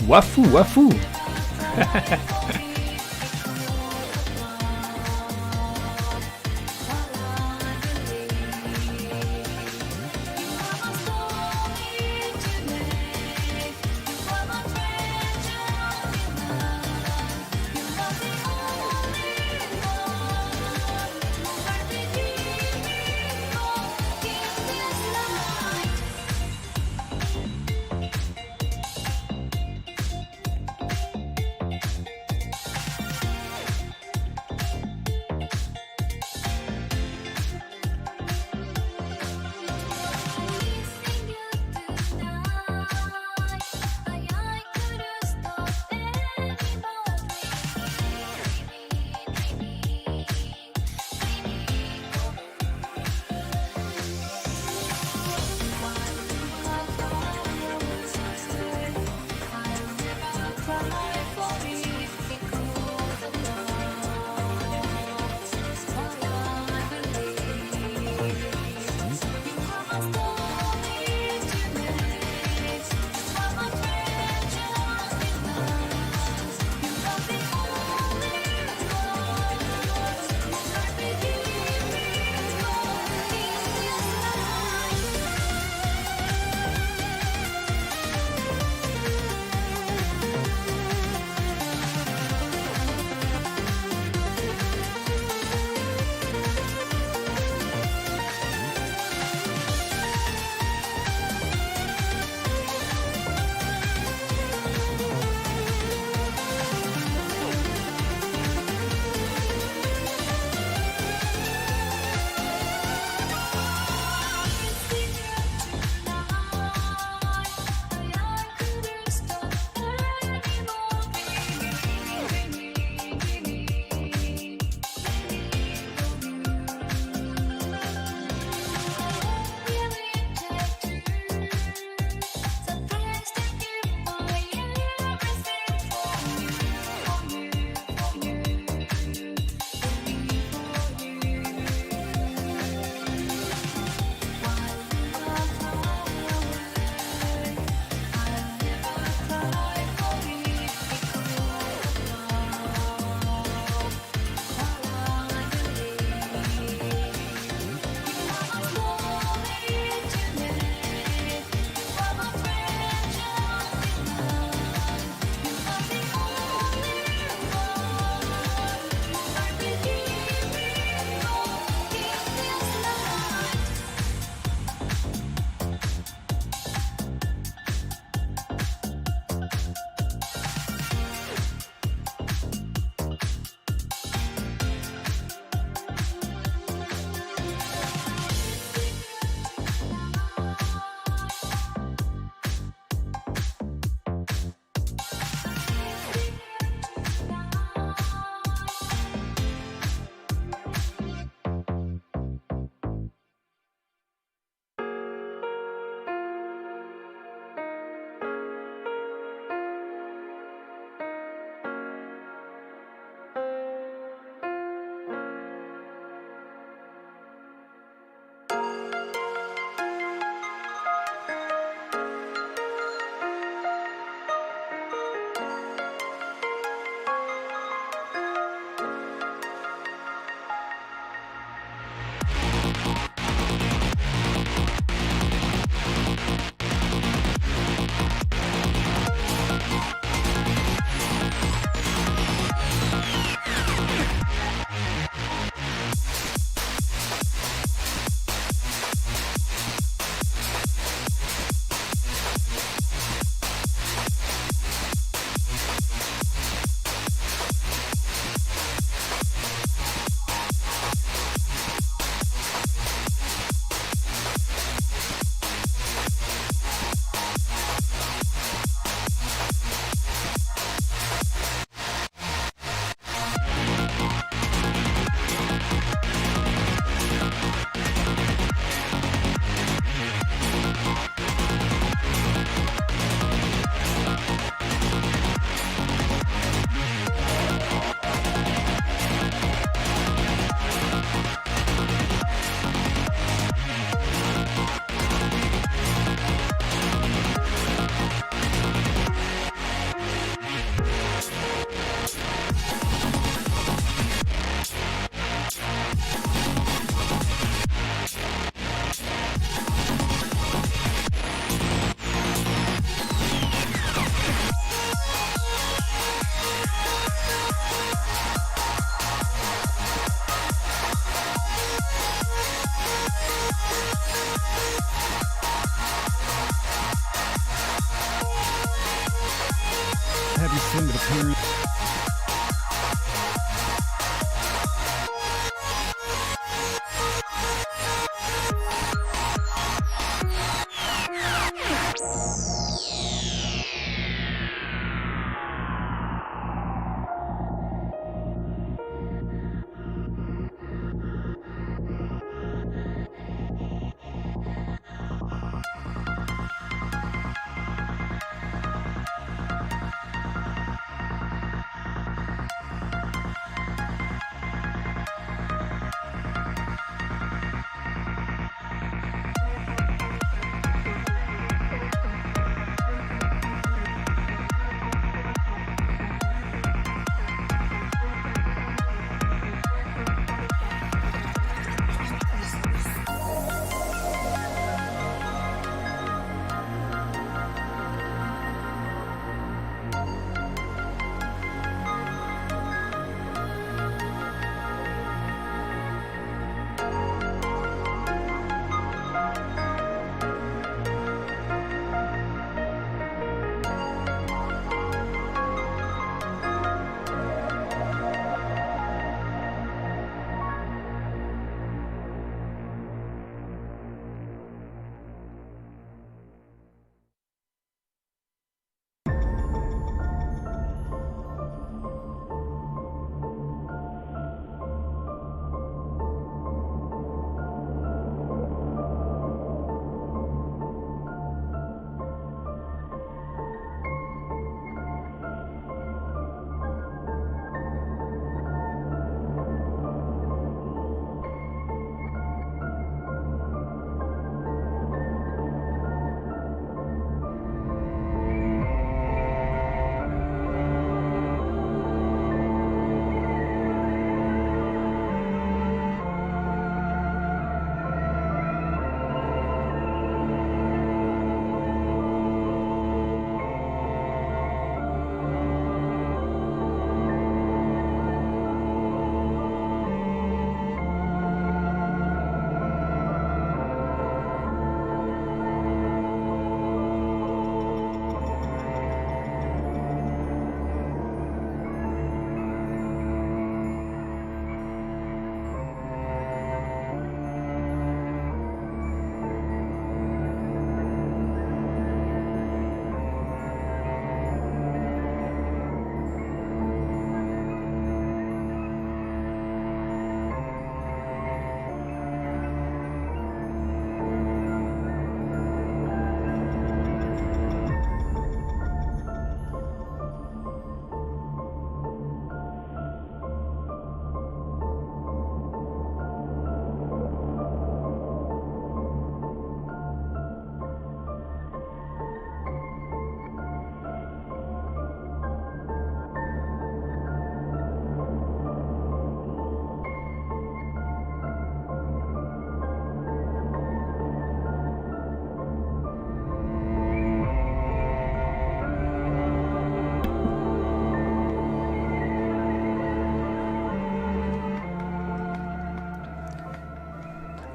Wafou, wafou. from the parent.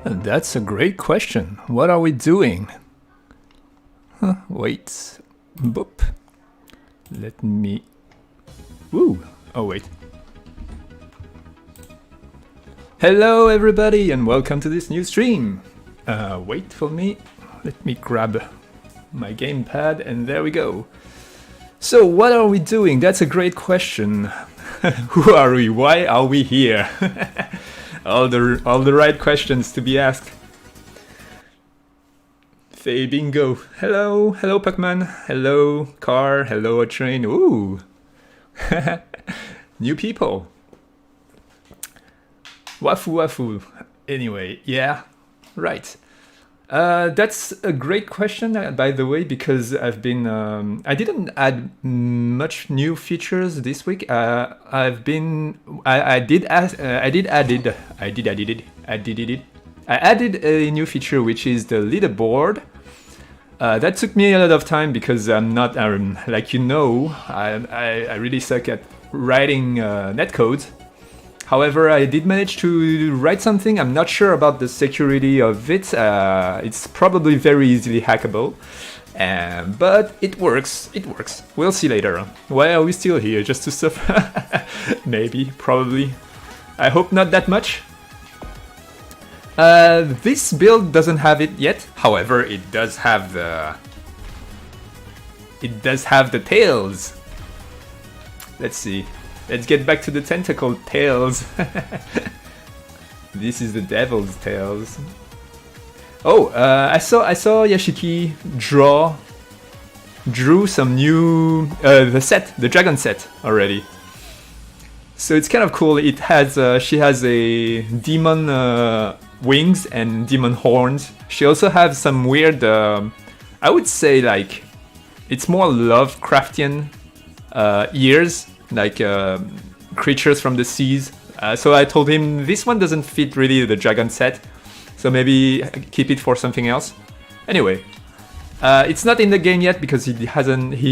That's a great question. What are we doing? Wait. Boop. Let me... Woo! Oh, wait. Hello, everybody, and welcome to this new stream. Wait for me. Let me grab my gamepad, and there we go. So, what are we doing? That's a great question. Who are we? Why are we here? all the right questions to be asked. Faye Bingo. Hello, hello Pac-Man. Hello Car. Hello a train. Ooh, new people. Wafu wafu. Anyway, yeah, right. That's a great question, by the way, because I've been I didn't add much new features this week. I added a new feature, which is the leaderboard. That took me a lot of time because I'm not, like you know, I really suck at writing netcode. However, I did manage to write something. I'm not sure about the security of it. It's probably very easily hackable. But it works, We'll see later. Why are we still here? Just to suffer? Maybe, probably. I hope not that much. This build doesn't have it yet. However, it does have the tails. Let's see. Let's get back to the tentacle tails. This is the devil's tails. Oh, I saw Yashiki drew some new the dragon set already. So it's kind of cool. It has she has a demon wings and demon horns. She also has some weird I would say like it's more Lovecraftian ears, like creatures from the seas. So I told him this one doesn't fit really the dragon set, so maybe keep it for something else. Anyway, it's not in the game yet because he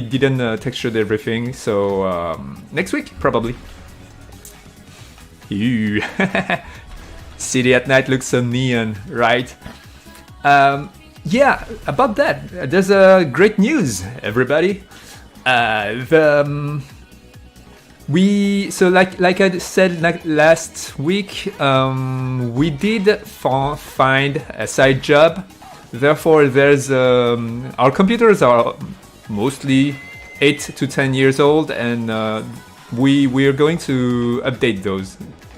didn't textured everything. So next week probably. Ew. City at night looks so neon, right? Yeah, about that, there's great news, everybody. So like I said last week, we did find a side job. Therefore, there's our computers are mostly 8 to 10 years old, and we're going to update those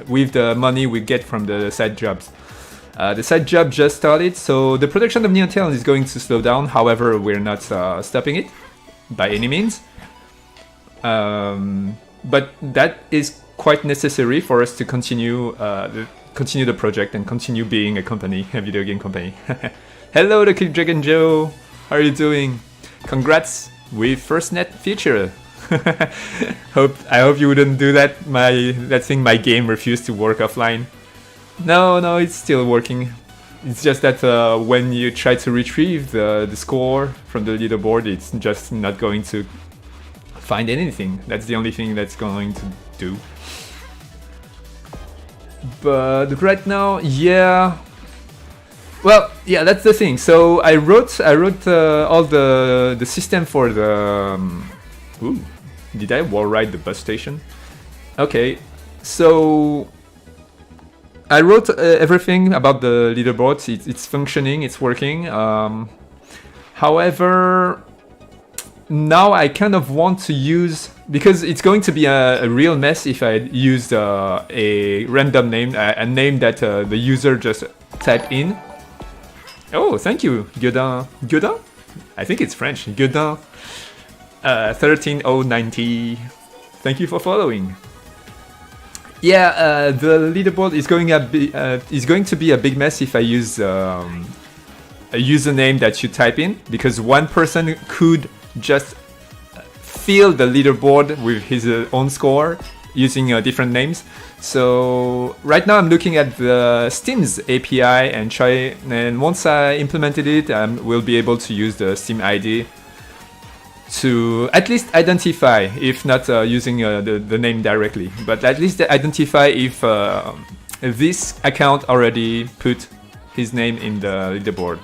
with the money we get from the side jobs. The side job just started, so the production of Neon Talon is going to slow down. However, we're not stopping it by any means. But that is quite necessary for us to continue the project and continue being a company, a video game company. Hello, the Click Dragon Joe. How are you doing? Congrats with FirstNet feature. I hope you wouldn't do that. That thing, my game refused to work offline. No, it's still working. It's just that when you try to retrieve the score from the leaderboard, it's just not going to find anything. That's the only thing that's going to do. But right now, yeah. Well, yeah, that's the thing. So I wrote all the system for the. Ooh, did I wall ride the bus station? Okay, so I wrote everything about the leaderboard. It's functioning. It's working. However, now I kind of want to use, because it's going to be a real mess if I use a random name, a name that the user just typed in. Oh, thank you, Godin. Godin? I think it's French. Godin. 13090. Thank you for following. Yeah, the leaderboard is going to be a big mess if I use a username that you type in, because one person could just fill the leaderboard with his own score using different names. So right now I'm looking at the Steam's API and once I implemented it, we'll be able to use the Steam ID to at least identify, if not using the name directly, but at least identify if this account already put his name in the leaderboard.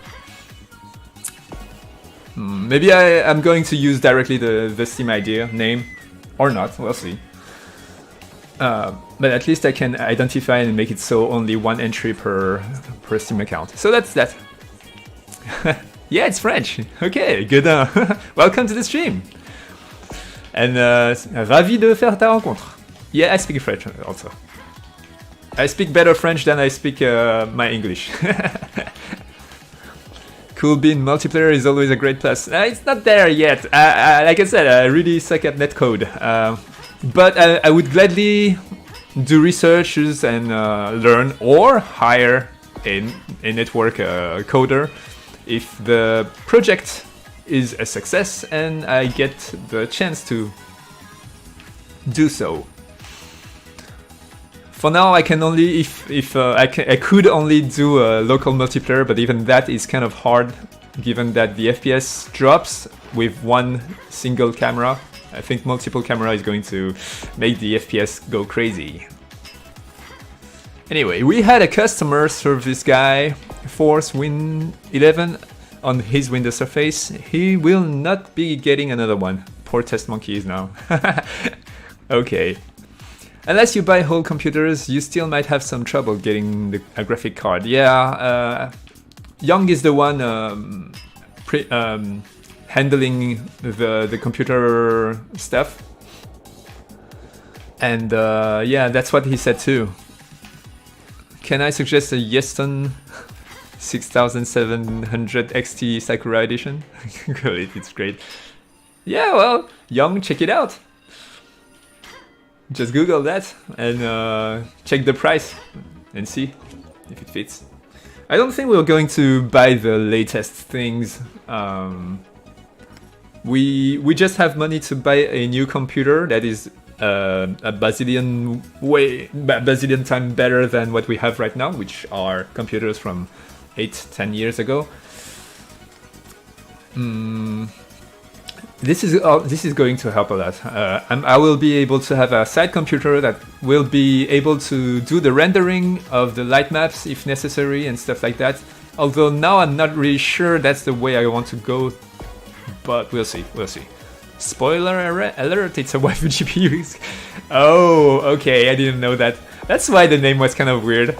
Maybe I'm going to use directly the Steam ID name, or not, we'll see. But at least I can identify and make it so only one entry per Steam account. So that's that. Yeah, it's French. Okay, good. Welcome to the stream. And ravi de faire ta rencontre. Yeah, I speak French also. I speak better French than I speak my English. Cool Bean multiplayer is always a great plus. It's not there yet. Like I said, I really suck at netcode. But I would gladly do researches and learn or hire a network coder if the project is a success and I get the chance to do so. For now, I can only I could only do a local multiplayer, but even that is kind of hard, given that the FPS drops with one single camera. I think multiple camera is going to make the FPS go crazy. Anyway, we had a customer service guy, Force Win 11. on his Windows Surface, he will not be getting another one. Poor test monkeys now. Okay. Unless you buy whole computers, you still might have some trouble getting a graphic card. Yeah, Young is the one handling the computer stuff. And yeah, that's what he said too. Can I suggest a Yeston 6700 XT Sakura edition? It's great. Yeah, well, Young, check it out. Just Google that and check the price and see if it fits. I don't think we're going to buy the latest things. We just have money to buy a new computer that is a bazillion time better than what we have right now, which are computers from 8-10 years ago. This is going to help a lot. I will be able to have a side computer that will be able to do the rendering of the light maps if necessary and stuff like that. Although now I'm not really sure that's the way I want to go, but we'll see. Spoiler alert! It's a waifu GPU. Oh, okay, I didn't know that. That's why the name was kind of weird.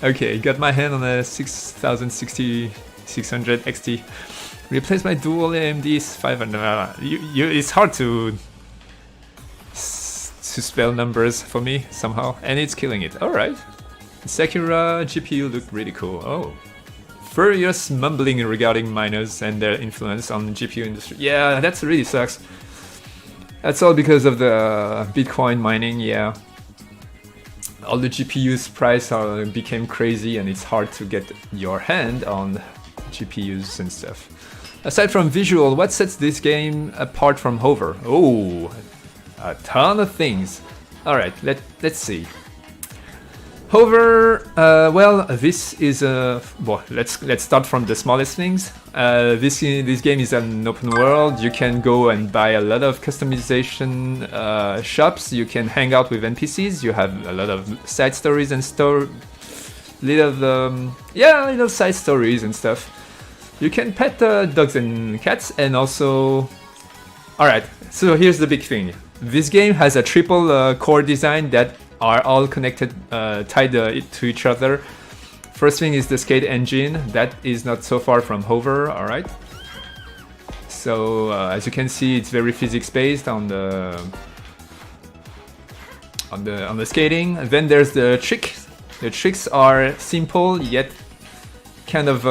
Okay, got my hand on a 6600 XT. Replace my dual AMD's 500. It's hard to spell numbers for me somehow, and it's killing it. All right, Sakura GPU looked really cool. Oh, furious mumbling regarding miners and their influence on the GPU industry. Yeah, that really sucks. That's all because of the Bitcoin mining. Yeah, all the GPUs price became crazy, and it's hard to get your hand on GPUs and stuff. Aside from visual, what sets this game apart from Hover? Oh, a ton of things. All right, let's see. Hover, well, this is well, let's start from the smallest things. This game is an open world. You can go and buy a lot of customization shops. You can hang out with NPCs. You have a lot of side stories and little side stories and stuff. You can pet dogs and cats, and also... Alright, so here's the big thing. This game has a triple core design that are all connected, tied to each other. First thing is the skate engine. That is not so far from Hover, alright? So, as you can see, it's very physics-based on the skating. Then there's the tricks. The tricks are simple, yet kind of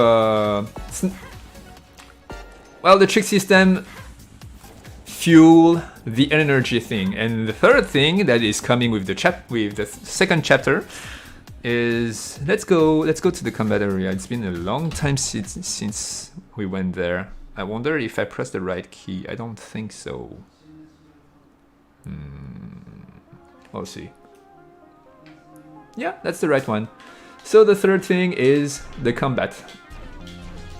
well, the trick system fuel the energy thing. And the third thing that is coming with the second chapter is let's go to the combat area. It's been a long time since we went there. I wonder if I press the right key. I don't think so. We'll see. Yeah, that's the right one. So the third thing is the combat.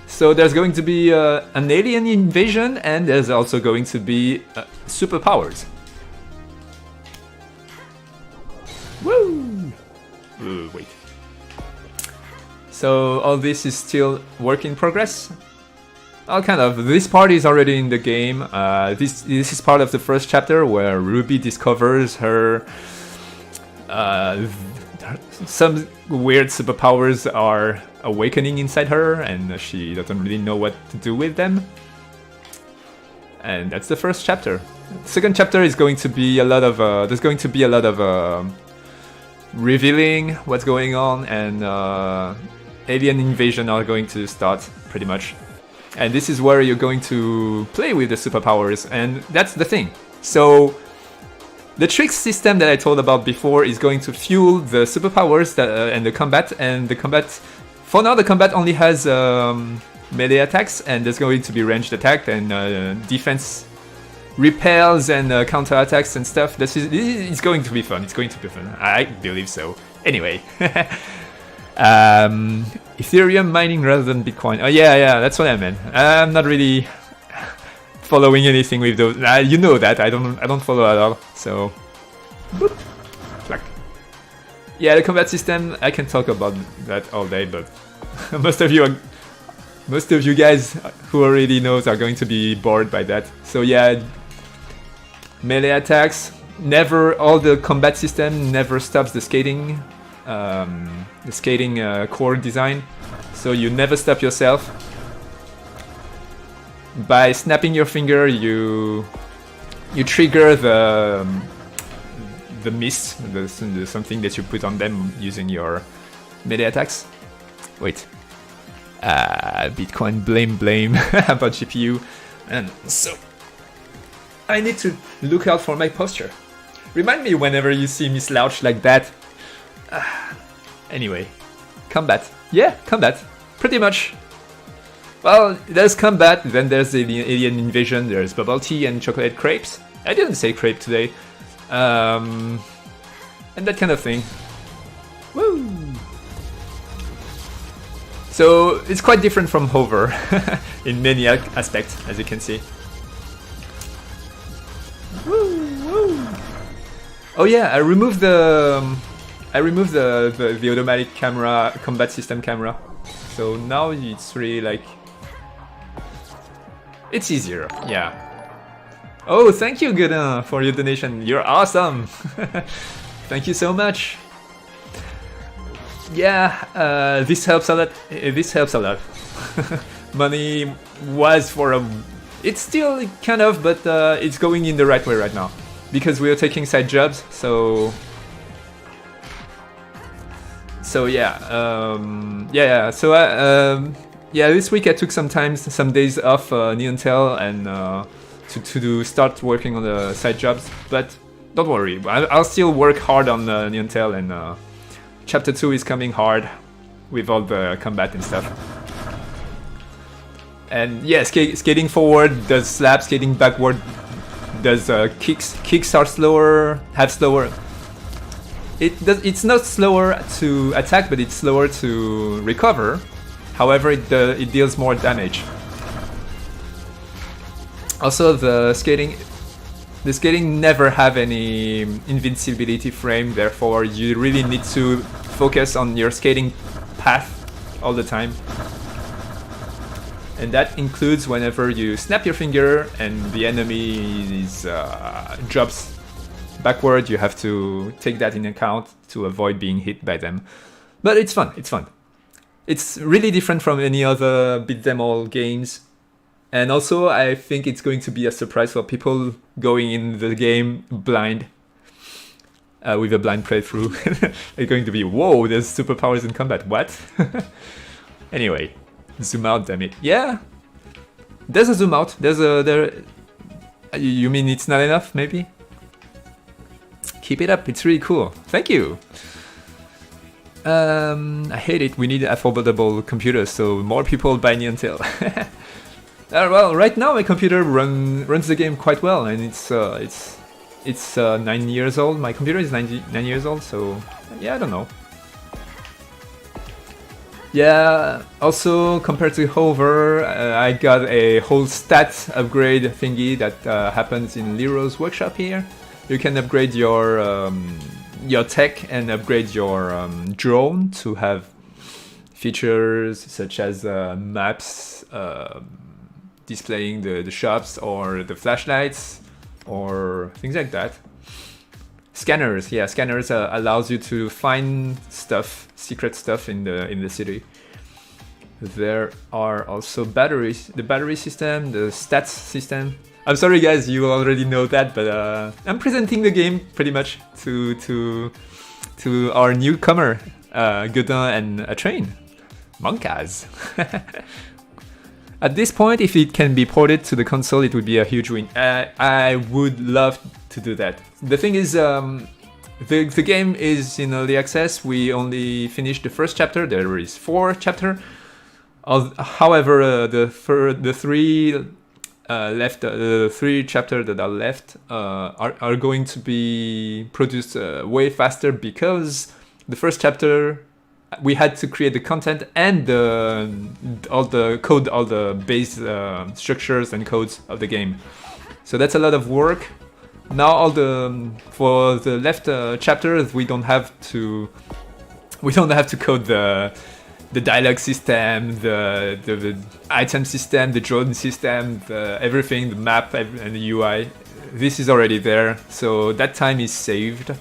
So there's going to be an alien invasion, and there's also going to be superpowers. Woo! Ooh, wait. So all this is still work in progress. Well, kind of. This part is already in the game. This is part of the first chapter where Ruby discovers her some weird superpowers are awakening inside her, and she doesn't really know what to do with them. And that's the first chapter. The second chapter is going to be a lot of there's going to be a lot of revealing what's going on, and alien invasion are going to start pretty much. And this is where you're going to play with the superpowers, and that's the thing. So the trick system that I told about before is going to fuel the superpowers and the combat. And the combat, for now, the combat only has melee attacks, and there's going to be ranged attack and defense repels and counter attacks and stuff. This is going to be fun. It's going to be fun. I believe so. Anyway, Ethereum mining rather than Bitcoin. Oh yeah, that's what I meant. I'm not really following anything with those. You know that I don't follow at all. So, boop, clack. Yeah, the combat system. I can talk about that all day, but most of you Most of you guys who already knows are going to be bored by that. So yeah, melee attacks, never, all the combat system never stops the skating core design. So you never stop yourself. By snapping your finger, you trigger the mist, the something that you put on them using your melee attacks. Wait. Bitcoin blame about GPU. And so I need to look out for my posture. Remind me whenever you see me slouch like that. Anyway, combat. Yeah, combat. Pretty much. Well, there's combat, then there's the alien invasion, there's bubble tea and chocolate crepes. I didn't say crepe today. And that kind of thing. Woo! So it's quite different from Hover in many aspects, as you can see. Woo, woo. Oh yeah, I removed the automatic camera, combat system camera. So now it's really like, it's easier. Yeah. Oh, thank you, Godin, for your donation. You're awesome. Thank you so much. Yeah, this helps a lot. This helps a lot. Money was for a... It's still kind of, but it's going in the right way right now. Because we are taking side jobs, so... So yeah, yeah, this week I took some days off Neon Tail and to start working on the side jobs. But don't worry, I'll still work hard on Neon Tail, and Chapter 2 is coming hard with all the combat and stuff. And yeah, skating forward does slap, skating backward does kicks. Kicks are slower, have slower. It's not slower to attack, but it's slower to recover. However, it deals more damage. Also, the skating never have any invincibility frame, therefore you really need to focus on your skating path all the time. And that includes whenever you snap your finger and the enemy drops backward, you have to take that in account to avoid being hit by them. But it's fun, it's fun. It's really different from any other beat them all games. And also, I think it's going to be a surprise for people going in the game blind, with a blind playthrough. They're going to be, whoa, there's superpowers in combat, what? Anyway, zoom out, damn it. Yeah, there's a zoom out. You mean it's not enough, maybe? Keep it up, it's really cool. Thank you. I hate it, we need affordable computers so more people buy Neon Tail. Well, right now my computer runs the game quite well, and it's 9 years old. My computer is 9 years old, so yeah, I don't know. Yeah, also compared to Hover, I got a whole stat upgrade thingy that happens in Lero's workshop here. You can upgrade your tech and upgrade your drone to have features such as maps, displaying the shops or the flashlights or things like that. Scanners, yeah, scanners allows you to find stuff, secret stuff in the city. There are also batteries, the battery system, the stats system. I'm sorry guys, you already know that, but I'm presenting the game pretty much to our newcomer, Godin and a train, Monkaz. At this point, if it can be ported to the console, it would be a huge win. I would love to do that. The thing is, the game is in early access. We only finished the first chapter. There is 4 chapters. However, the three chapters that are left are going to be produced way faster, because the first chapter we had to create the content and all the code, all the base structures and codes of the game. So that's a lot of work. Now for the left chapters, we don't have to code the dialogue system, the item system, the drone system, everything, the map and the UI. This is already there, so that time is saved.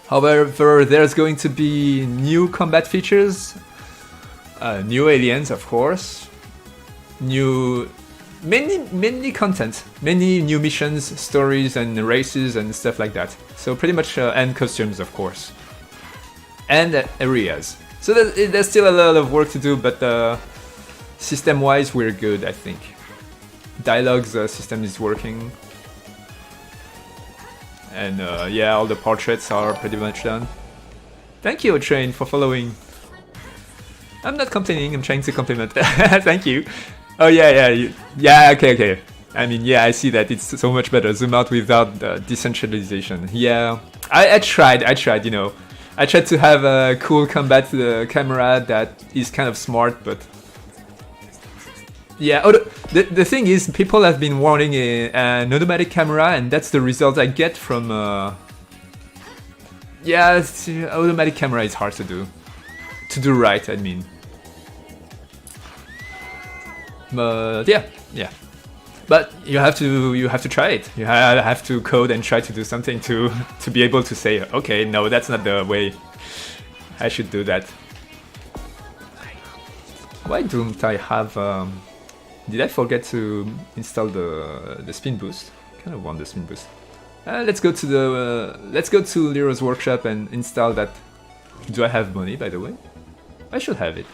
However, there's going to be new combat features, new aliens, of course, many content, many new missions, stories, and races and stuff like that. So pretty much, and costumes, of course, and areas. So there's still a lot of work to do, but system-wise, we're good, I think. Dialogues system is working. And yeah, all the portraits are pretty much done. Thank you, Train, for following. I'm not complaining, I'm trying to compliment. Thank you. Oh yeah, okay. I mean, yeah, I see that it's so much better. Zoom out without decentralization. Yeah, I tried, you know. I tried to have a cool combat camera that is kind of smart, but... Yeah, the thing is, people have been wanting an automatic camera, and that's the result I get from... Yeah, automatic camera is hard to do. To do right, I mean. But yeah. But you have to try it. You have to code and try to do something to be able to say, okay, no, that's not the way I should do that. Why don't I have... Did I forget to install the spin boost? Kind of want the spin boost. Let's go to Lero's workshop and install that. Do I have money, by the way? I should have it.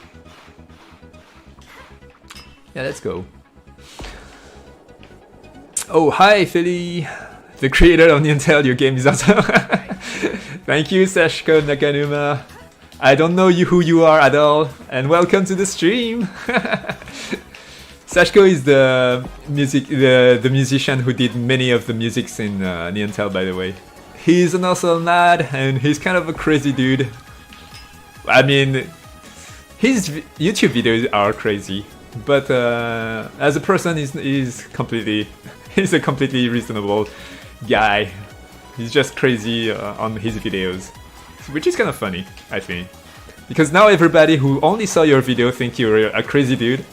Yeah, let's go. Oh, hi, Philly, the creator of Intel. Your game is awesome. Thank you, Sashko Nakanuma. I don't know who you are at all, and welcome to the stream. Sashko is the musician who did many of the musics in Intel, by the way. He's an awesome lad, and he's kind of a crazy dude. I mean, his YouTube videos are crazy, but as a person, he's a completely reasonable guy. He's just crazy on his videos, which is kind of funny, I think, because now everybody who only saw your video think you're a crazy dude.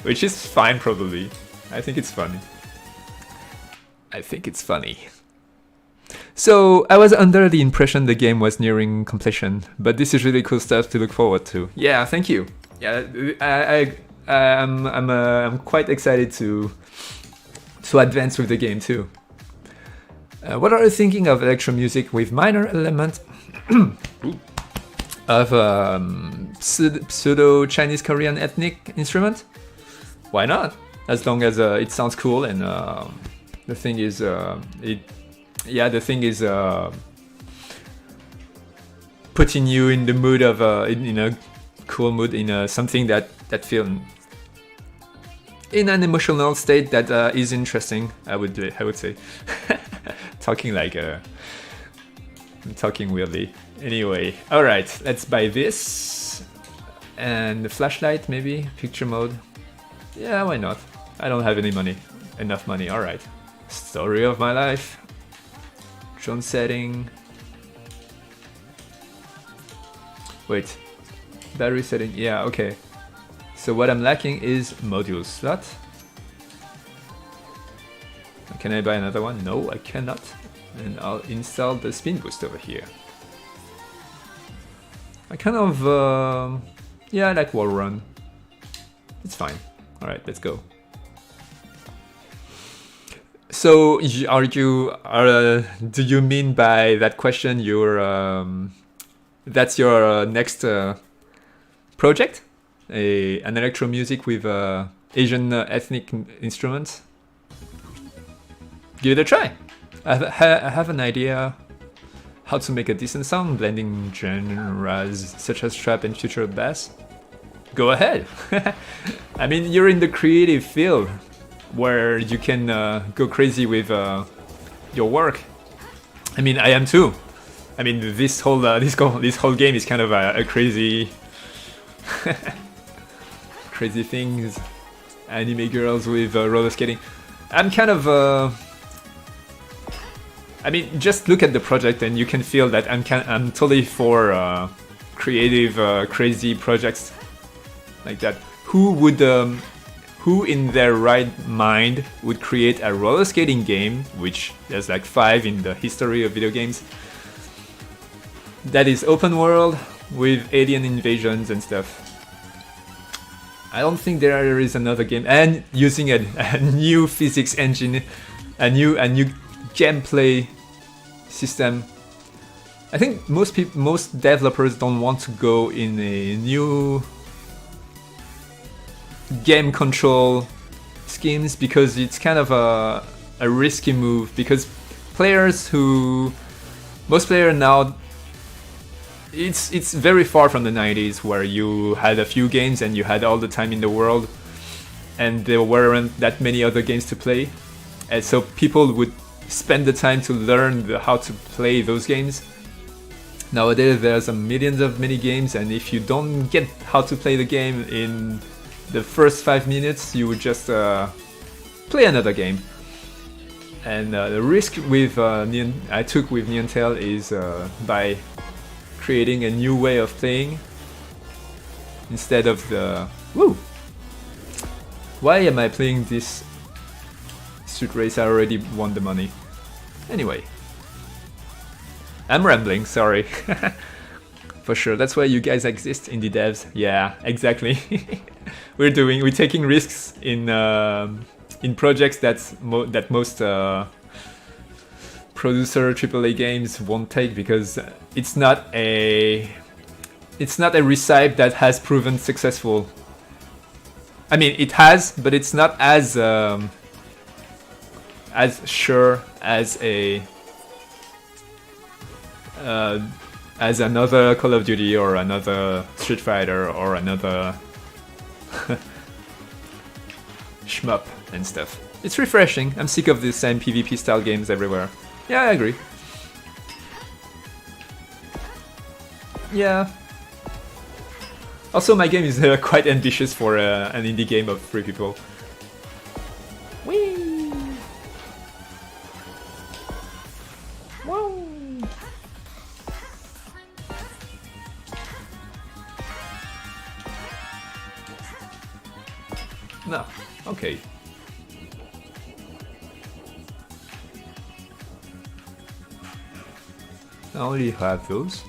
Which is fine, probably. I think it's funny. So, I was under the impression the game was nearing completion, but this is really cool stuff to look forward to. Yeah, thank you. Yeah, I'm quite excited to advance with the game too. What are you thinking of electro music with minor element of pseudo Chinese Korean ethnic instrument? Why not? As long as it sounds cool, and the thing is, putting you in the mood of in a cool mood, in something that feel in an emotional state that is interesting. I would say. Talking like I'm talking weirdly. Anyway, all right, let's buy this and the flashlight, maybe picture mode. Yeah, why not? I don't have enough money, alright. Story of my life. Drone setting. Wait. Battery setting, yeah, okay. So what I'm lacking is module slot. Can I buy another one? No, I cannot. And I'll install the spin boost over here. I kind of, yeah, I like wall run. It's fine. Alright, let's go. So, do you mean by that question that's your next project? An electro music with Asian ethnic instruments? Give it a try. I have an idea how to make a decent sound, blending genres such as trap and future bass. Go ahead. I mean, you're in the creative field where you can go crazy with your work. I mean, I am too. I mean, this whole game is kind of a crazy, crazy things. Anime girls with roller skating. I'm kind of. I mean, just look at the project and you can feel that I'm totally for creative, crazy projects like that. Who in their right mind would create a roller skating game, which there's like 5 in the history of video games, that is open world with alien invasions and stuff? I don't think there is another game, and using a new physics engine, a new gameplay system. I think most developers don't want to go in a new game control schemes because it's kind of a risky move, because most players now, it's very far from the 90s where you had a few games and you had all the time in the world and there weren't that many other games to play, and so people would spend the time to learn how to play those games. Nowadays there's millions of mini games, and if you don't get how to play the game in the first 5 minutes, you would just play another game. And the risk with I took with Neon Tail is by creating a new way of playing instead of the... Woo! Why am I playing this street race? I already won the money. Anyway. I'm rambling, sorry. For sure, that's why you guys exist, indie devs. Yeah, exactly. We're taking risks in projects that most producer AAA games won't take, because it's not a recipe that has proven successful. I mean, it has, but it's not as sure as another Call of Duty or another Street Fighter or another shmup and stuff. It's refreshing. I'm sick of the same PvP style games everywhere. Yeah, I agree. Yeah. Also, my game is quite ambitious for an indie game of 3 people. Whee! Whoa! No, okay. I only have those.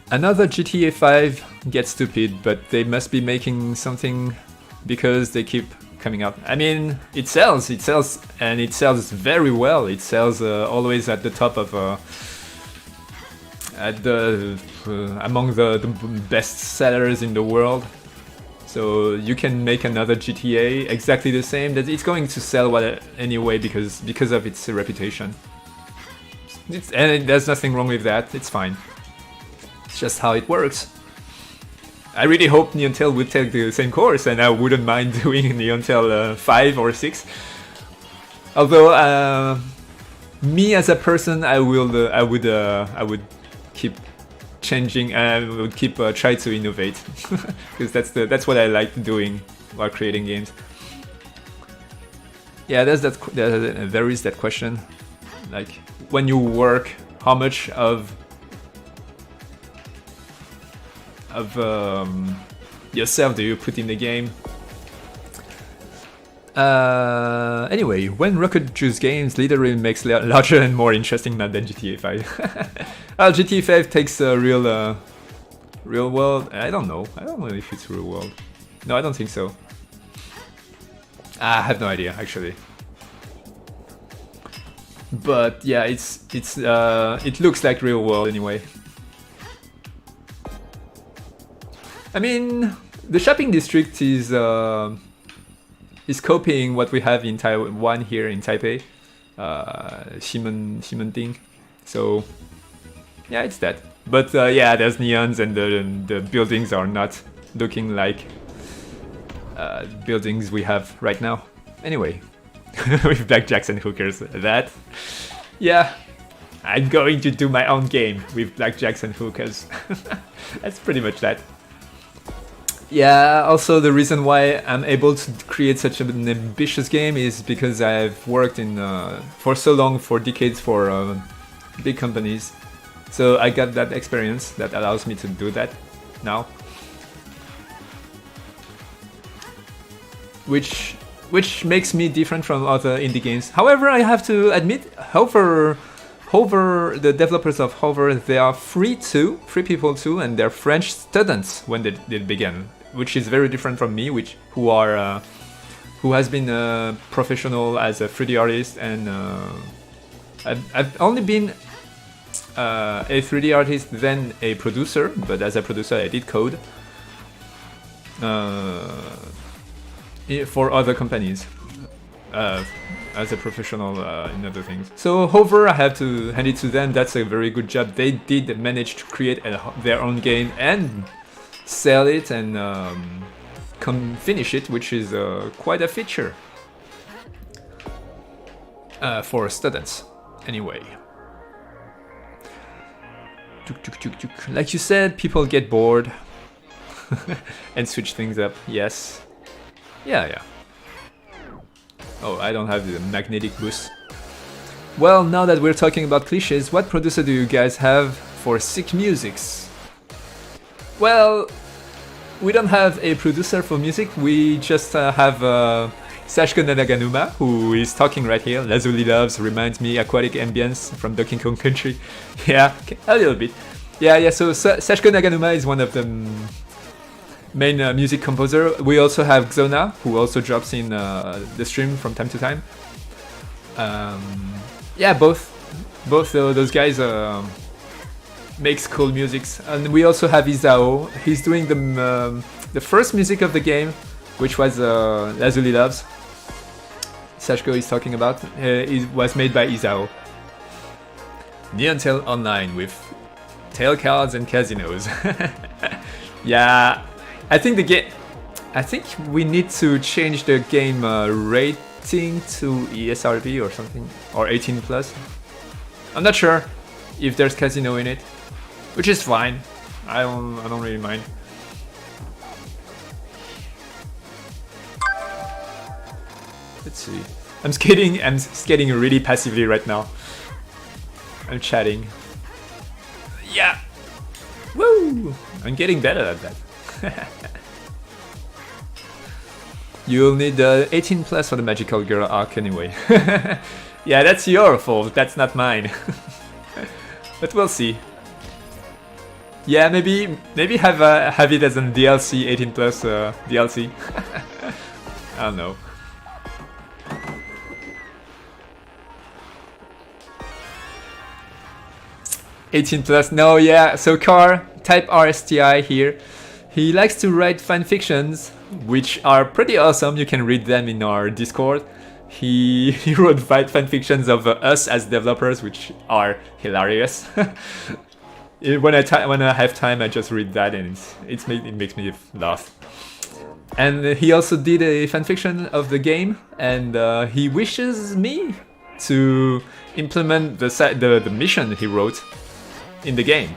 Another GTA 5 gets stupid, but they must be making something because they keep coming out. I mean, it sells, and it sells very well. It sells always at the top of among the best sellers in the world. So you can make another GTA exactly the same. That it's going to sell anyway because of its reputation. And there's nothing wrong with that. It's fine. It's just how it works. I really hope Neon Tail would take the same course, and I wouldn't mind doing Neon Tail 5 or 6. Although, me as a person, I would keep changing. I would keep try to innovate, because that's what I like doing while creating games. Yeah, there is that question, like when you work, how much of yourself do you put in the game? Anyway, when Rocket Juice Games literally makes larger and more interesting map than GTA 5. Well, GTA 5 takes a real world. I don't know if it's real world. No, I don't think so. I have no idea actually. But yeah, it looks like real world anyway. I mean, the shopping district is copying what we have in Taiwan here in Taipei, Ximending. So yeah, it's that. But yeah, there's neons, and the buildings are not looking like buildings we have right now. Anyway, with blackjacks and hookers, yeah, I'm going to do my own game with blackjacks and hookers. That's pretty much that. Yeah, also the reason why I'm able to create such an ambitious game is because I've worked in for so long, for decades, for big companies. So I got that experience that allows me to do that now. Which makes me different from other indie games. However, I have to admit, Hover, the developers of Hover, they are free people too, and they're French students when they began, which is very different from me, who has been a professional as a 3D artist, and I've only been a 3D artist, then a producer, but as a producer I did code for other companies as a professional in other things. So Hover, I have to hand it to them, that's a very good job. They did manage to create their own game and sell it and finish it, which is quite a feature for students anyway. Like you said, people get bored and switch things up. Yes. Yeah. Oh, I don't have the magnetic boost. Well, now that we're talking about cliches, what producer do you guys have for Sick Musics? Well, we don't have a producer for music, we just have Sashko Naganuma, who is talking right here. Lazuli Loves reminds me Aquatic Ambience from Donkey Kong Country. Yeah, a little bit. Yeah, so Sashko Naganuma is one of the main music composer. We also have Xona, who also drops in the stream from time to time. Yeah, both those guys makes cool musics. And we also have Isao. He's doing the first music of the game, which was Lazuli Loves. Sashko is talking about. It was made by Isao. Neon Tail Online with tail cards and casinos. Yeah, I think we need to change the game rating to ESRB or something, or 18 plus. I'm not sure if there's casino in it, which is fine. I don't really mind. Let's see. I'm skating really passively right now. I'm chatting. Yeah. Woo! I'm getting better at that. You'll need 18 plus for the Magical Girl arc anyway. Yeah, that's your fault. That's not mine. But we'll see. Yeah, maybe have it as a DLC, 18 plus DLC. I don't know. $18 plus, no, yeah. So Car, type RSTI here. He likes to write fanfictions, which are pretty awesome. You can read them in our Discord. He wrote fanfictions of us as developers, which are hilarious. When I have time, I just read that, and it makes me laugh. And he also did a fanfiction of the game, and he wishes me to implement the mission he wrote in the game,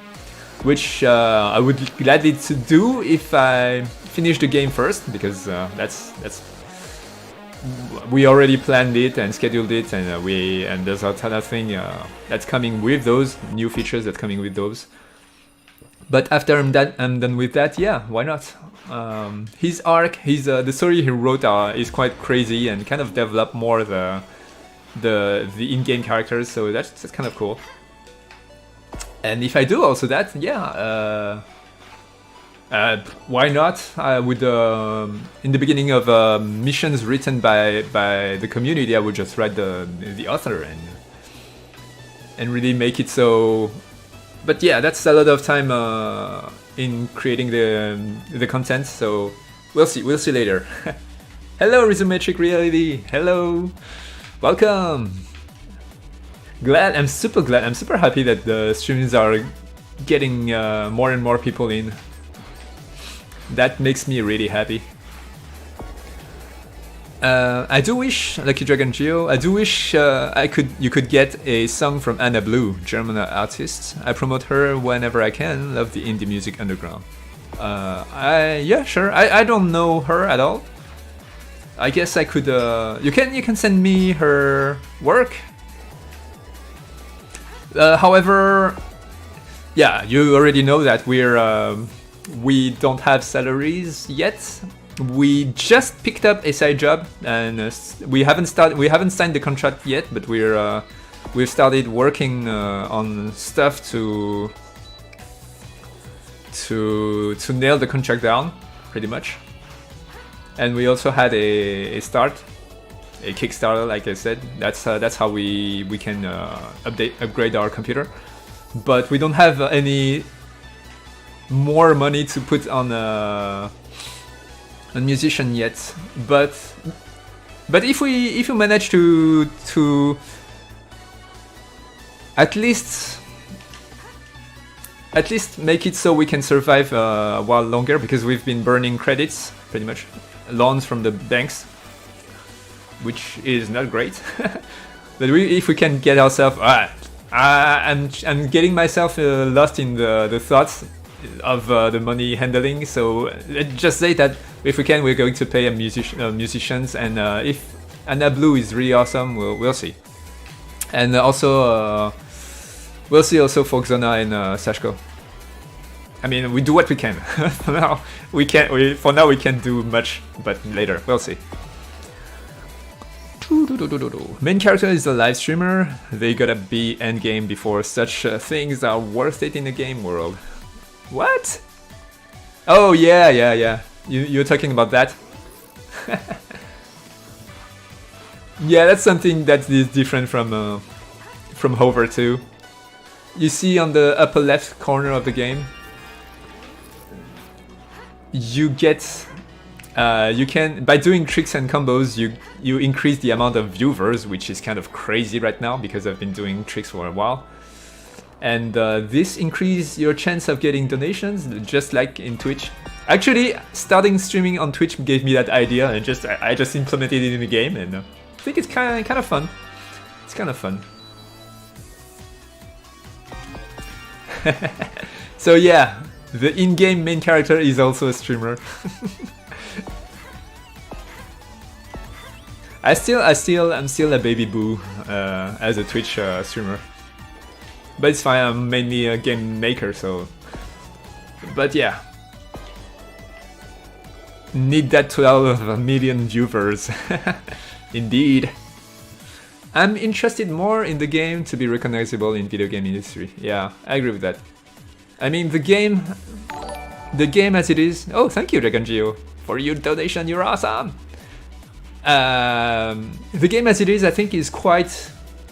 which I would gladly to do if I finish the game first, because that's we already planned it and scheduled it, and there's a ton of thing that's coming with those new features that's coming with those. But after I'm done with that, yeah, why not? His arc, the story he wrote is quite crazy and kind of develop more the in-game characters, so that's kind of cool. And if I do also that, yeah, why not? I would, in the beginning of missions written by the community, I would just write the author and really make it so. But yeah, that's a lot of time in creating the content. So we'll see later. Hello, Rhizometric Reality. Hello, welcome. I'm super happy that the streams are getting more and more people in. That makes me really happy. I do wish, Lucky Dragon Geo, I do wish you could get a song from Anna Blue, German artist. I promote her whenever I can. Love the indie music underground. Yeah, sure. I don't know her at all. I guess I could. You can send me her work. However, yeah, you already know that we don't have salaries yet. We just picked up a side job, and we haven't signed the contract yet, but we've started working on stuff to nail the contract down, pretty much. And we also had a Kickstarter, like I said. That's how we can upgrade our computer. But we don't have any more money to put on a musician yet. But if we manage to at least make it so we can survive a while longer, because we've been burning credits, pretty much loans from the banks, which is not great. But if we can get ourselves I'm getting myself lost in the thoughts of the money handling. So let's just say that if we can, we're going to pay musicians, and if Anna Blue is really awesome, we'll see. And also we'll see also Folkzona and Sashko. I mean, we do what we can. For now we can't do much, but later we'll see. Main character is a live streamer. They gotta be endgame before such things are worth it in the game world. What? Oh yeah. You're talking about that? Yeah, that's something that is different from Hover 2. You see on the upper left corner of the game, you get you can, by doing tricks and combos, you increase the amount of viewers, which is kind of crazy right now because I've been doing tricks for a while. And this increases your chance of getting donations, just like in Twitch. Actually, starting streaming on Twitch gave me that idea, and I just implemented it in the game, and I think it's kind of fun. It's kind of fun. So yeah, the in-game main character is also a streamer. I'm still a baby boo as a Twitch streamer, but it's fine. I'm mainly a game maker, so. But yeah, need that 12 million viewers. Indeed, I'm interested more in the game to be recognizable in video game industry. Yeah, I agree with that. I mean, the game as it is. Oh, thank you, Dragon Geo, for your donation. You're awesome. The game as it is, I think, is quite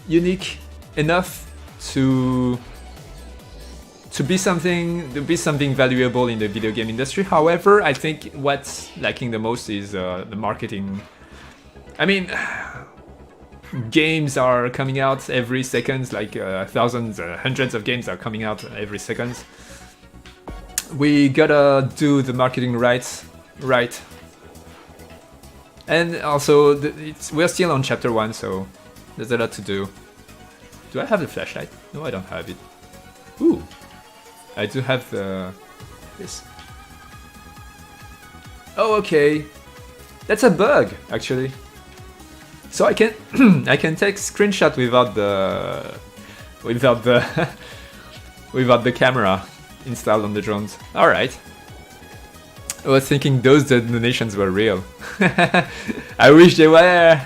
unique enough to be something valuable in the video game industry. However, I think what's lacking the most is the marketing. I mean, games are coming out every second, like thousands, hundreds of games are coming out every second. We gotta do the marketing right. And also, we're still on chapter 1, so there's a lot to do. Do I have the flashlight? No, I don't have it. Ooh, I do have this. Oh, okay. That's a bug, actually. So I can I can take screenshot without the camera installed on the drones. All right. I was thinking those donations were real. I wish they were.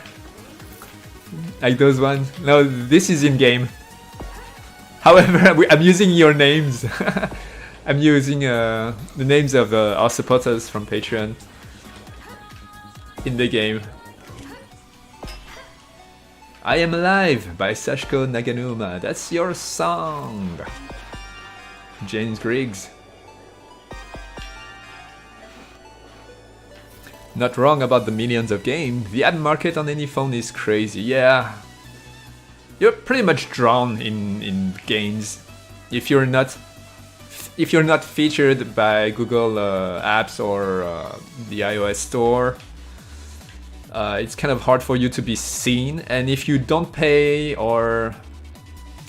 Like those ones. No, this is in game. However, I'm using your names. I'm using the names of our supporters from Patreon in the game. I Am Alive by Sashko Naganuma. That's your song. James Griggs. Not wrong about the millions of games. The ad market on any phone is crazy. Yeah, you're pretty much drawn in games. If you're not featured by Google Apps or the iOS store, it's kind of hard for you to be seen. And if you don't pay, or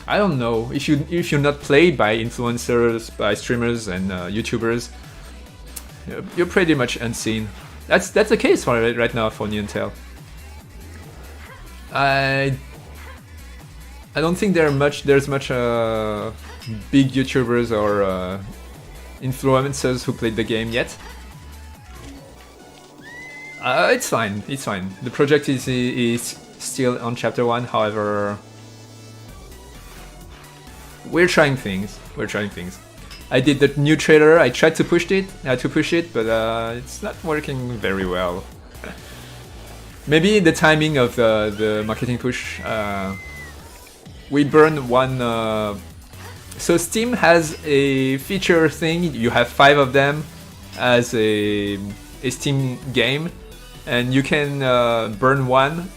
I don't know, if you're not played by influencers, by streamers and YouTubers, you're pretty much unseen. That's the case for right now for Neon Tail. I don't think there's much big YouTubers or influencers who played the game yet. It's fine, it's fine. The project is still on chapter 1, however... We're trying things, I did the new trailer, I tried to push it, but it's not working very well. Maybe the timing of the marketing push, we burned one... So Steam has a feature thing, you have 5 of them as a Steam game, and you can burn one,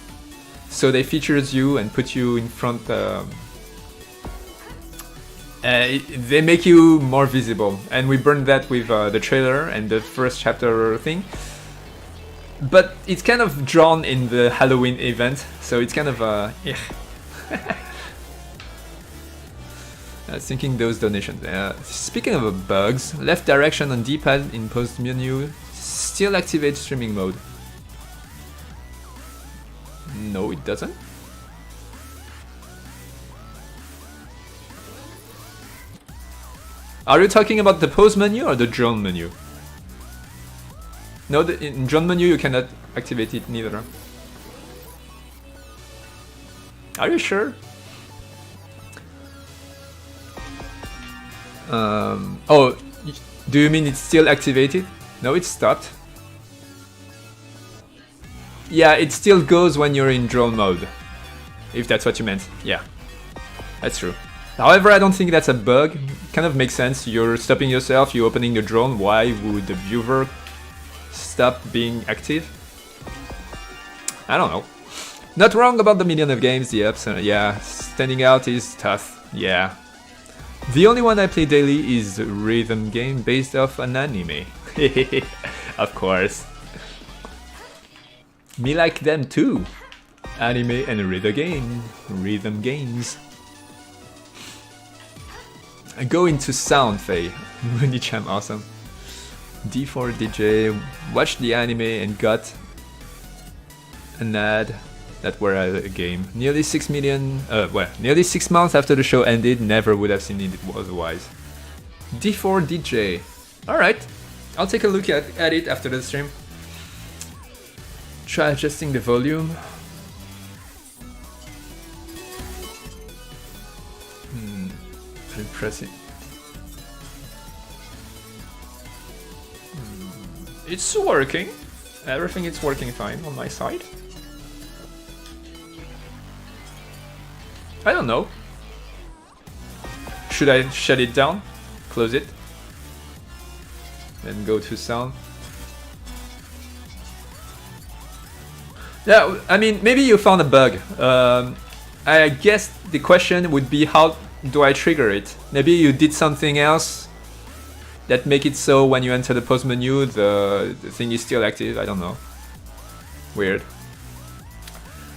so they features you and put you in front... they make you more visible, and we burned that with the trailer and the first chapter thing. But it's kind of drawn in the Halloween event, so it's kind of yeah. I was thinking those donations. Speaking of bugs, left direction on D-pad in post menu still activates streaming mode. No, it doesn't. Are you talking about the pause menu or the drone menu? No, in drone menu you cannot activate it neither. Are you sure? Oh, do you mean it's still activated? No, it's stopped. Yeah, it still goes when you're in drone mode. If that's what you meant. Yeah, that's true. However, I don't think that's a bug. Kind of makes sense. You're stopping yourself, you're opening the drone. Why would the viewer stop being active? I don't know. Not wrong about the million of games, the ups and yeah, standing out is tough. Yeah. The only one I play daily is a rhythm game based off an anime. Of course. Me like them too. Anime and rhythm games. I go into sound, Faye. Mooney-chan, awesome. D4 DJ, watched the anime and got an ad that were a game. Nearly 6 million, nearly 6 months after the show ended, never would have seen it otherwise. D4 DJ. Alright, I'll take a look at it after the stream. Try adjusting the volume. Press it. It's working. Everything is working fine on my side. I don't know. Should I shut it down? Close it? Then go to sound. Yeah, I mean, maybe you found a bug. I guess the question would be, how do I trigger it? Maybe you did something else that make it so when you enter the pause menu, the thing is still active. I don't know. Weird.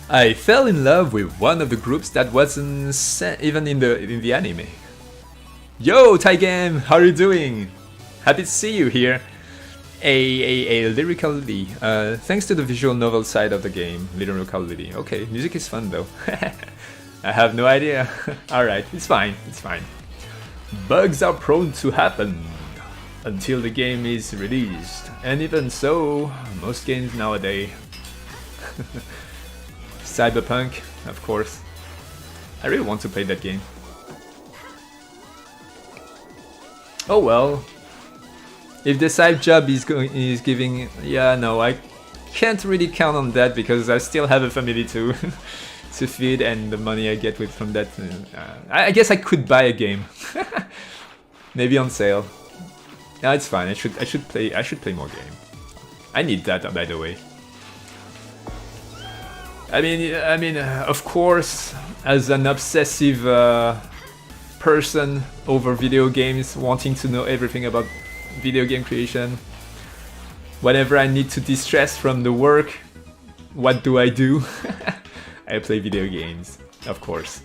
I fell in love with one of the groups that wasn't even in the anime. Yo, Taigame, how are you doing? Happy to see you here. A lyrically. Thanks to the visual novel side of the game, lyrically. Okay, music is fun though. I have no idea. Alright, it's fine, it's fine. Bugs are prone to happen until the game is released. And even so, most games nowadays. Cyberpunk, of course. I really want to play that game. Oh well. If the side job is giving... Yeah, no, I can't really count on that because I still have a family to... to feed, and the money I get from that, I guess I could buy a game, maybe on sale. No, it's fine. I should play more game. I need that, by the way. I mean, of course, as an obsessive person over video games, wanting to know everything about video game creation. Whenever I need to de-stress from the work, what do? I play video games, of course.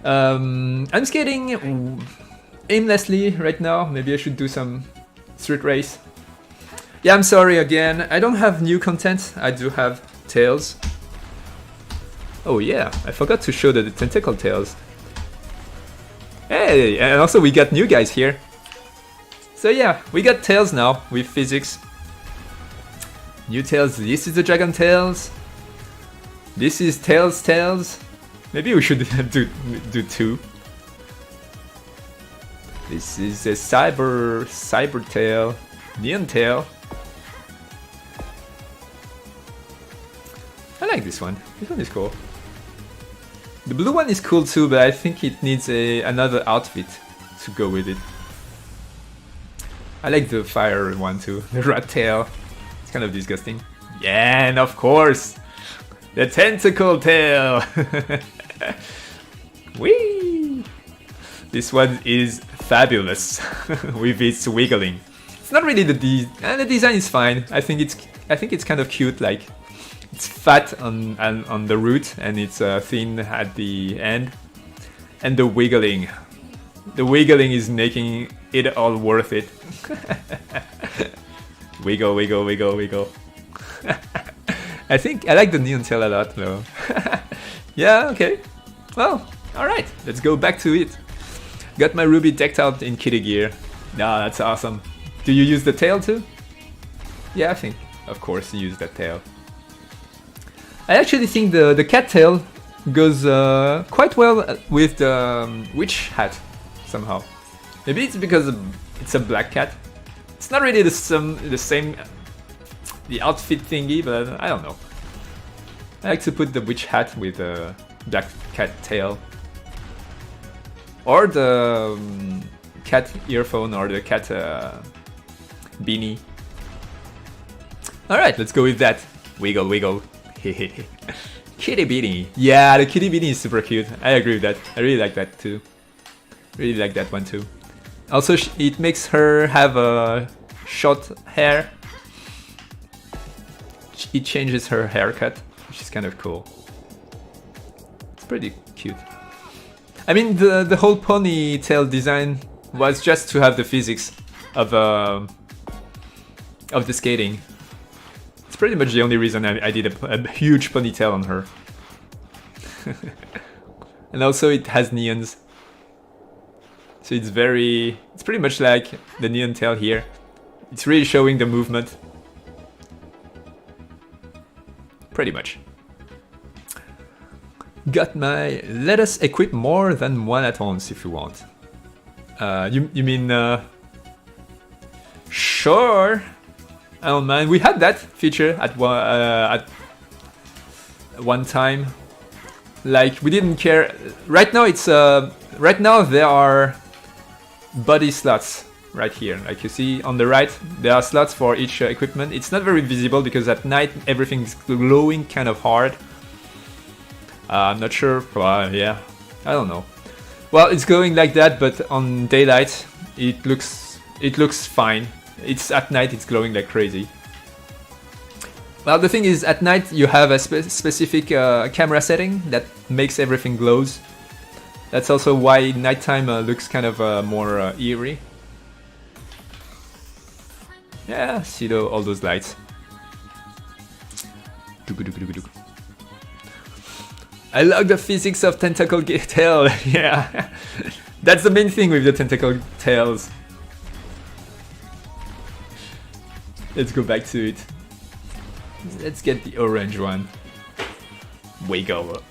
I'm skating aimlessly right now. Maybe I should do some street race. Yeah, I'm sorry again. I don't have new content. I do have Tails. Oh yeah, I forgot to show the tentacle Tails. Hey, and also we got new guys here. So yeah, we got Tails now with physics. New Tails, this is the Dragon Tails. This is Tails. Maybe we should do two. This is a Cyber Tail, Neon Tail. I like this one. This one is cool. The blue one is cool too, but I think it needs another outfit to go with it. I like the fire one too, the rat tail. It's kind of disgusting. Yeah, and of course, the tentacle tail. Whee! This one is fabulous with its wiggling. It's not really the design is fine. I think it's kind of cute. Like it's fat on the root and it's thin at the end, and the wiggling is making it all worth it. Wiggle, wiggle, wiggle, wiggle. I think I like the neon tail a lot though. Yeah, okay. Well, alright, let's go back to it. Got my Ruby decked out in kitty gear. Nah, that's awesome. Do you use the tail too? Yeah, I think, of course, you use that tail. I actually think the cat tail goes quite well with the witch hat, somehow. Maybe it's because it's a black cat. It's not really the same outfit thingy, but I don't know. I like to put the witch hat with the black cat tail. Or the cat earphone or the cat beanie. Alright, let's go with that. Wiggle, wiggle. Kitty beanie. Yeah, the kitty beanie is super cute. I agree with that. I really like that too. Really like that one too. Also, it makes her have a short hair. It changes her haircut, which is kind of cool. It's pretty cute. I mean, the whole ponytail design was just to have the physics of the skating. It's pretty much the only reason I did a huge ponytail on her. And also it has neons. So it's pretty much like the neon tail here. It's really showing the movement. Pretty much. Got my... Let us equip more than one at once if you want. You mean... Sure! I don't mind. We had that feature at one time. Like, we didn't care. Right now it's... right now there are body slots right here. Like you see on the right, there are slots for each equipment. It's not very visible because at night everything's glowing kind of hard. I'm not sure, yeah, I don't know. Well, it's going like that, but on daylight it looks fine. It's at night it's glowing like crazy. Well, the thing is, at night you have a specific camera setting that makes everything glows. That's also why nighttime looks kind of more eerie. Yeah, see all those lights. I love the physics of tentacle tail. Yeah, that's the main thing with the tentacle tails. Let's go back to it. Let's get the orange one. Wiggle.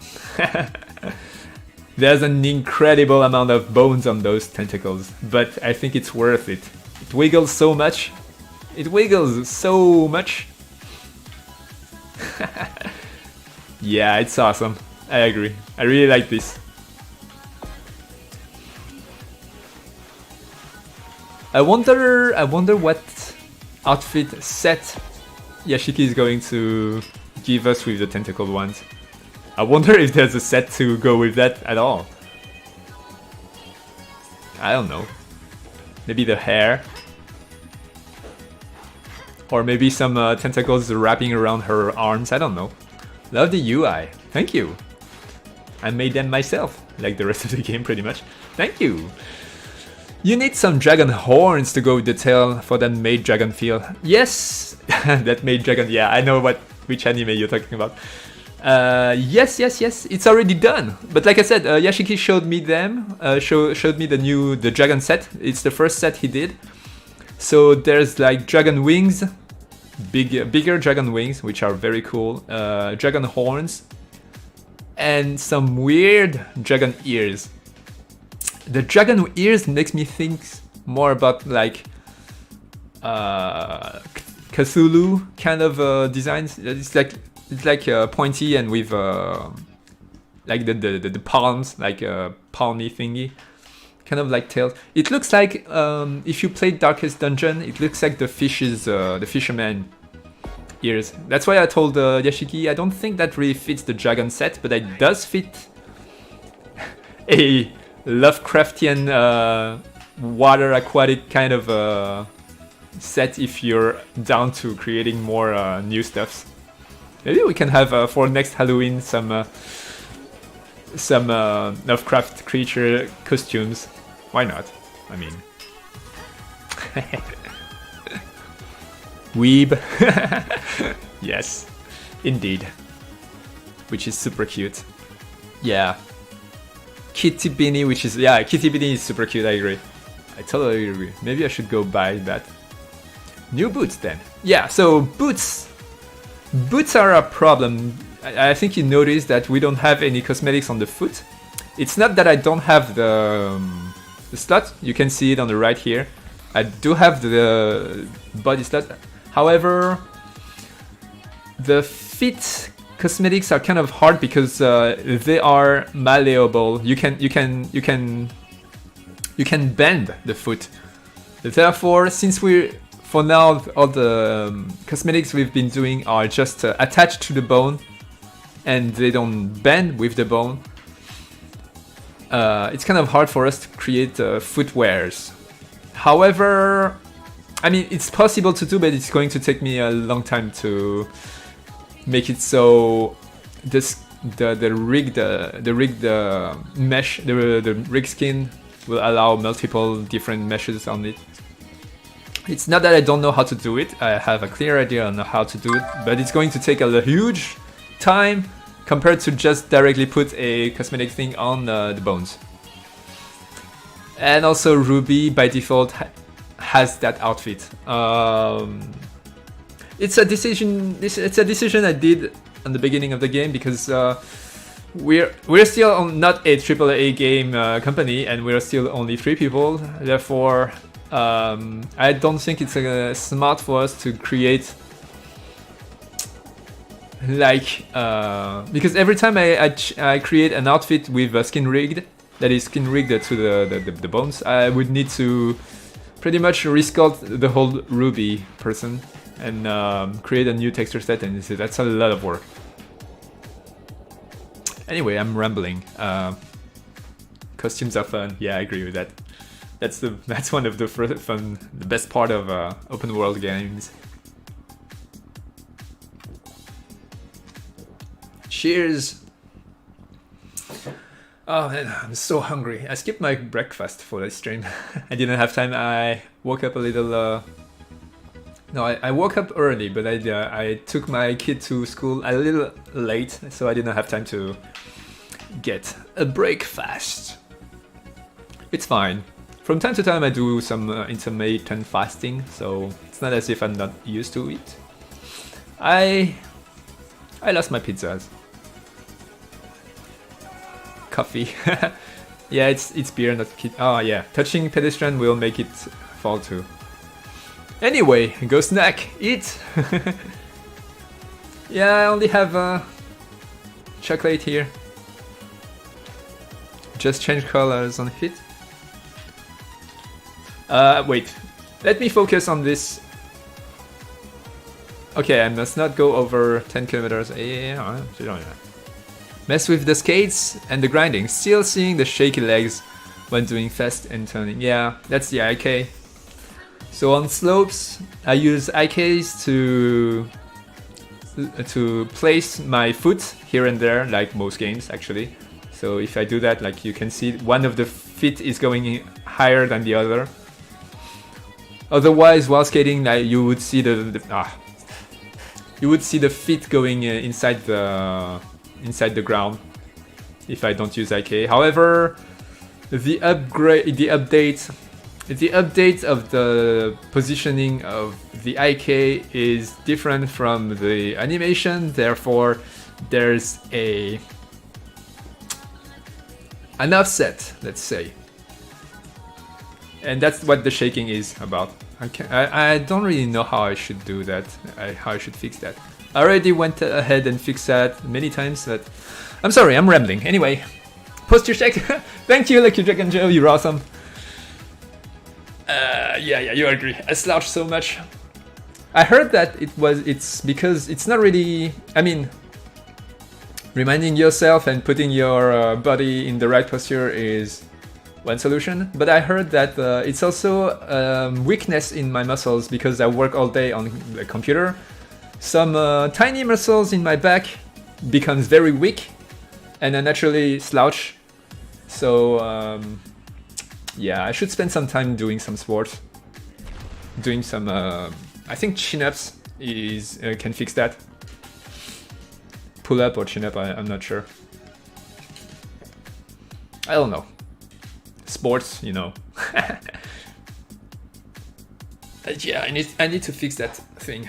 There's an incredible amount of bones on those tentacles, but I think it's worth it. It wiggles so much. It wiggles so much. Yeah, it's awesome. I agree. I really like this. I wonder what outfit set Yashiki is going to give us with the tentacled ones. I wonder if there's a set to go with that at all. I don't know. Maybe the hair. Or maybe some tentacles wrapping around her arms, I don't know. Love the UI, thank you. I made them myself, like the rest of the game pretty much. Thank you. You need some dragon horns to go with the tail for that maid dragon feel. Yes, that maid dragon, yeah, I know which anime you're talking about. Yes, it's already done. But like I said, Yashiki showed me them. Showed me the dragon set. It's the first set he did. So there's like dragon wings, bigger dragon wings, which are very cool. Dragon horns, and some weird dragon ears. The dragon ears makes me think more about like Cthulhu kind of designs. It's like pointy and with like the palms, like a palmy thingy, kind of like tails. It looks like if you played Darkest Dungeon, it looks like the fisherman ears. That's why I told Yashiki I don't think that really fits the dragon set, but it does fit a Lovecraftian water aquatic kind of set if you're down to creating more new stuffs. Maybe we can have for next Halloween some Lovecraft creature costumes. Why not? I mean, weeb. Yes, indeed. Which is super cute. Yeah. Kitty Beanie, which is Kitty Beanie is super cute. I agree. I totally agree. Maybe I should go buy that. New boots then. Yeah. So boots. Boots are a problem. I think you noticed that we don't have any cosmetics on the foot. It's not that I don't have the slot. You can see it on the right here. I do have the body slot. However, the feet cosmetics are kind of hard because they are malleable. You can bend the foot. Therefore, since for now, all the cosmetics we've been doing are just attached to the bone and they don't bend with the bone. It's kind of hard for us to create footwears. However, I mean, it's possible to do, but it's going to take me a long time to make it so the rigged mesh, the rigged skin will allow multiple different meshes on it. It's not that I don't know how to do it, I have a clear idea on how to do it, but it's going to take a huge time compared to just directly put a cosmetic thing on the bones. And also Ruby by default has that outfit. It's a decision I did in the beginning of the game because we're still not a AAA game company and we're still only 3 people, therefore I don't think it's smart for us to create like because every time I create an outfit with skin rigged, that is skin rigged to the bones, I would need to pretty much resculpt the whole Ruby person and create a new texture set, and that's a lot of work. Anyway, I'm rambling. Costumes are fun. Yeah, I agree with that. That's one of the best part of open world games. Cheers! Oh man, I'm so hungry. I skipped my breakfast for this stream. I didn't have time. I woke up a little. No, I woke up early, but I took my kid to school a little late, so I didn't have time to get a breakfast. It's fine. From time to time I do some intermittent fasting, so it's not as if I'm not used to it. I lost my pizzas. Coffee. Yeah, it's beer, not kid. Oh yeah, touching pedestrian will make it fall too. Anyway, go snack, eat. Yeah, I only have chocolate here. Just change colors on it. Wait, let me focus on this. Okay, I must not go over 10 kilometers. Yeah. Mess with the skates and the grinding. Still seeing the shaky legs when doing fast and turning. Yeah, that's the IK. So on slopes, I use IKs to place my foot here and there, like most games actually. So if I do that, like you can see, one of the feet is going higher than the other. Otherwise, while skating, you would see the feet going inside the inside the ground if I don't use IK. However, the update of the positioning of the IK is different from the animation, therefore there's an offset, let's say. And that's what the shaking is about. I don't really know how I should do that, how I should fix that. I already went ahead and fixed that many times, but I'm sorry, I'm rambling. Anyway, posture check. Thank you, Lucky Dragon Joe, you're awesome. Yeah, you agree. I slouch so much. I heard that it's because it's not really, I mean, reminding yourself and putting your body in the right posture is one solution, but I heard that it's also weakness in my muscles because I work all day on the computer. Some tiny muscles in my back becomes very weak and I naturally slouch. So yeah, I should spend some time doing some sports, doing some I think chin-ups can fix that. Pull up or chin up, I'm not sure. I don't know. Sports, you know. But yeah, I need to fix that thing.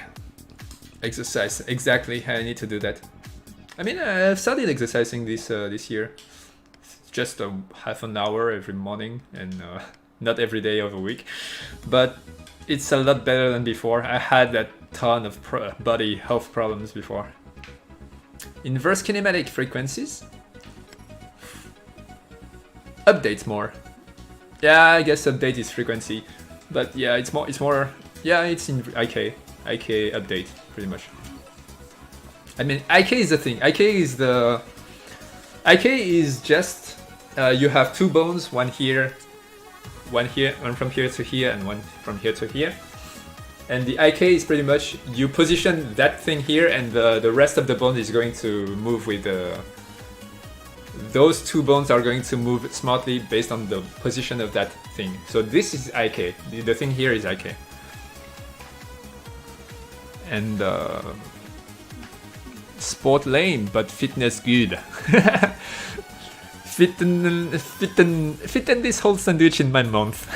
Exercise, exactly. I need to do that. I mean, I've started exercising this year. Just half an hour every morning, and not every day of the week. But it's a lot better than before. I had that ton of body health problems before. Inverse kinematic frequencies. Updates more. Yeah, I guess update is frequency, but yeah, it's more. Yeah, it's in IK update pretty much. I mean, IK is the thing. IK is just you have two bones, one here, one from here to here, and one from here to here. And the IK is pretty much you position that thing here, and the rest of the bone is going to move with those two bones are going to move smartly based on the position of that thing. So this is IK. The thing here is IK. And sport lame, but fitness good. Fitten this whole sandwich in my mouth.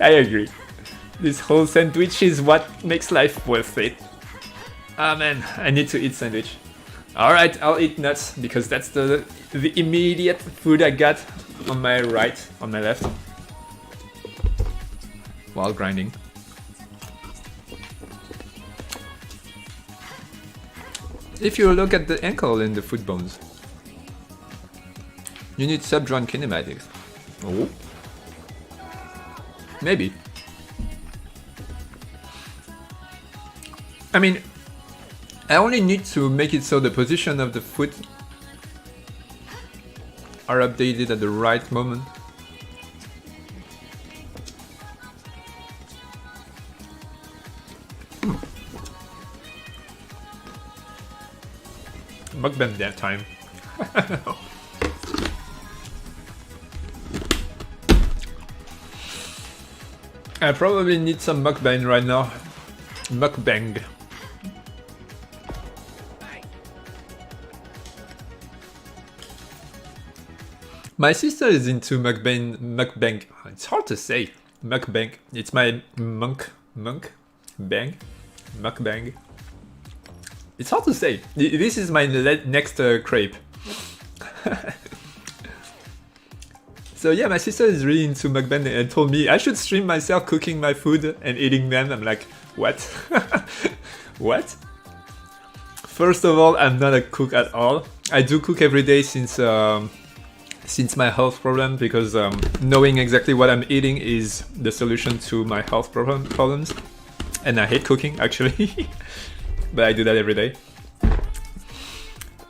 I agree. This whole sandwich is what makes life worth it. Ah man, I need to eat sandwich. Alright, I'll eat nuts because that's the immediate food I got on my right, on my left. While grinding. If you look at the ankle and the foot bones, you need subjoint kinematics. Oh. Maybe. I mean, I only need to make it so the position of the foot are updated at the right moment. Mukbang that time. I probably need some mukbang right now. Mukbang. My sister is into mukbang. It's hard to say. Mukbang. It's my mukbang. It's hard to say. This is my next crepe. So yeah, my sister is really into mukbang and told me I should stream myself cooking my food and eating them. I'm like, what? What? First of all, I'm not a cook at all. I do cook every day since my health problem, because knowing exactly what I'm eating is the solution to my health problems. And I hate cooking, actually. But I do that every day.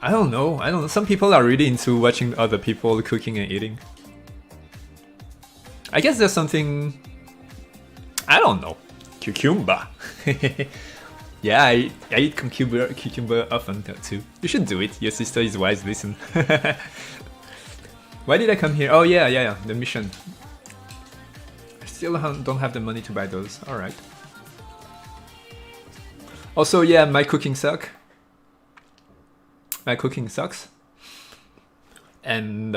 I don't know. Some people are really into watching other people cooking and eating. I guess there's something... I don't know. Cucumber. Yeah, I eat cucumber often too. You should do it. Your sister is wise, listen. Why did I come here? Oh yeah, the mission. I still don't have the money to buy those. Alright. Also, yeah, my cooking suck. My cooking sucks. And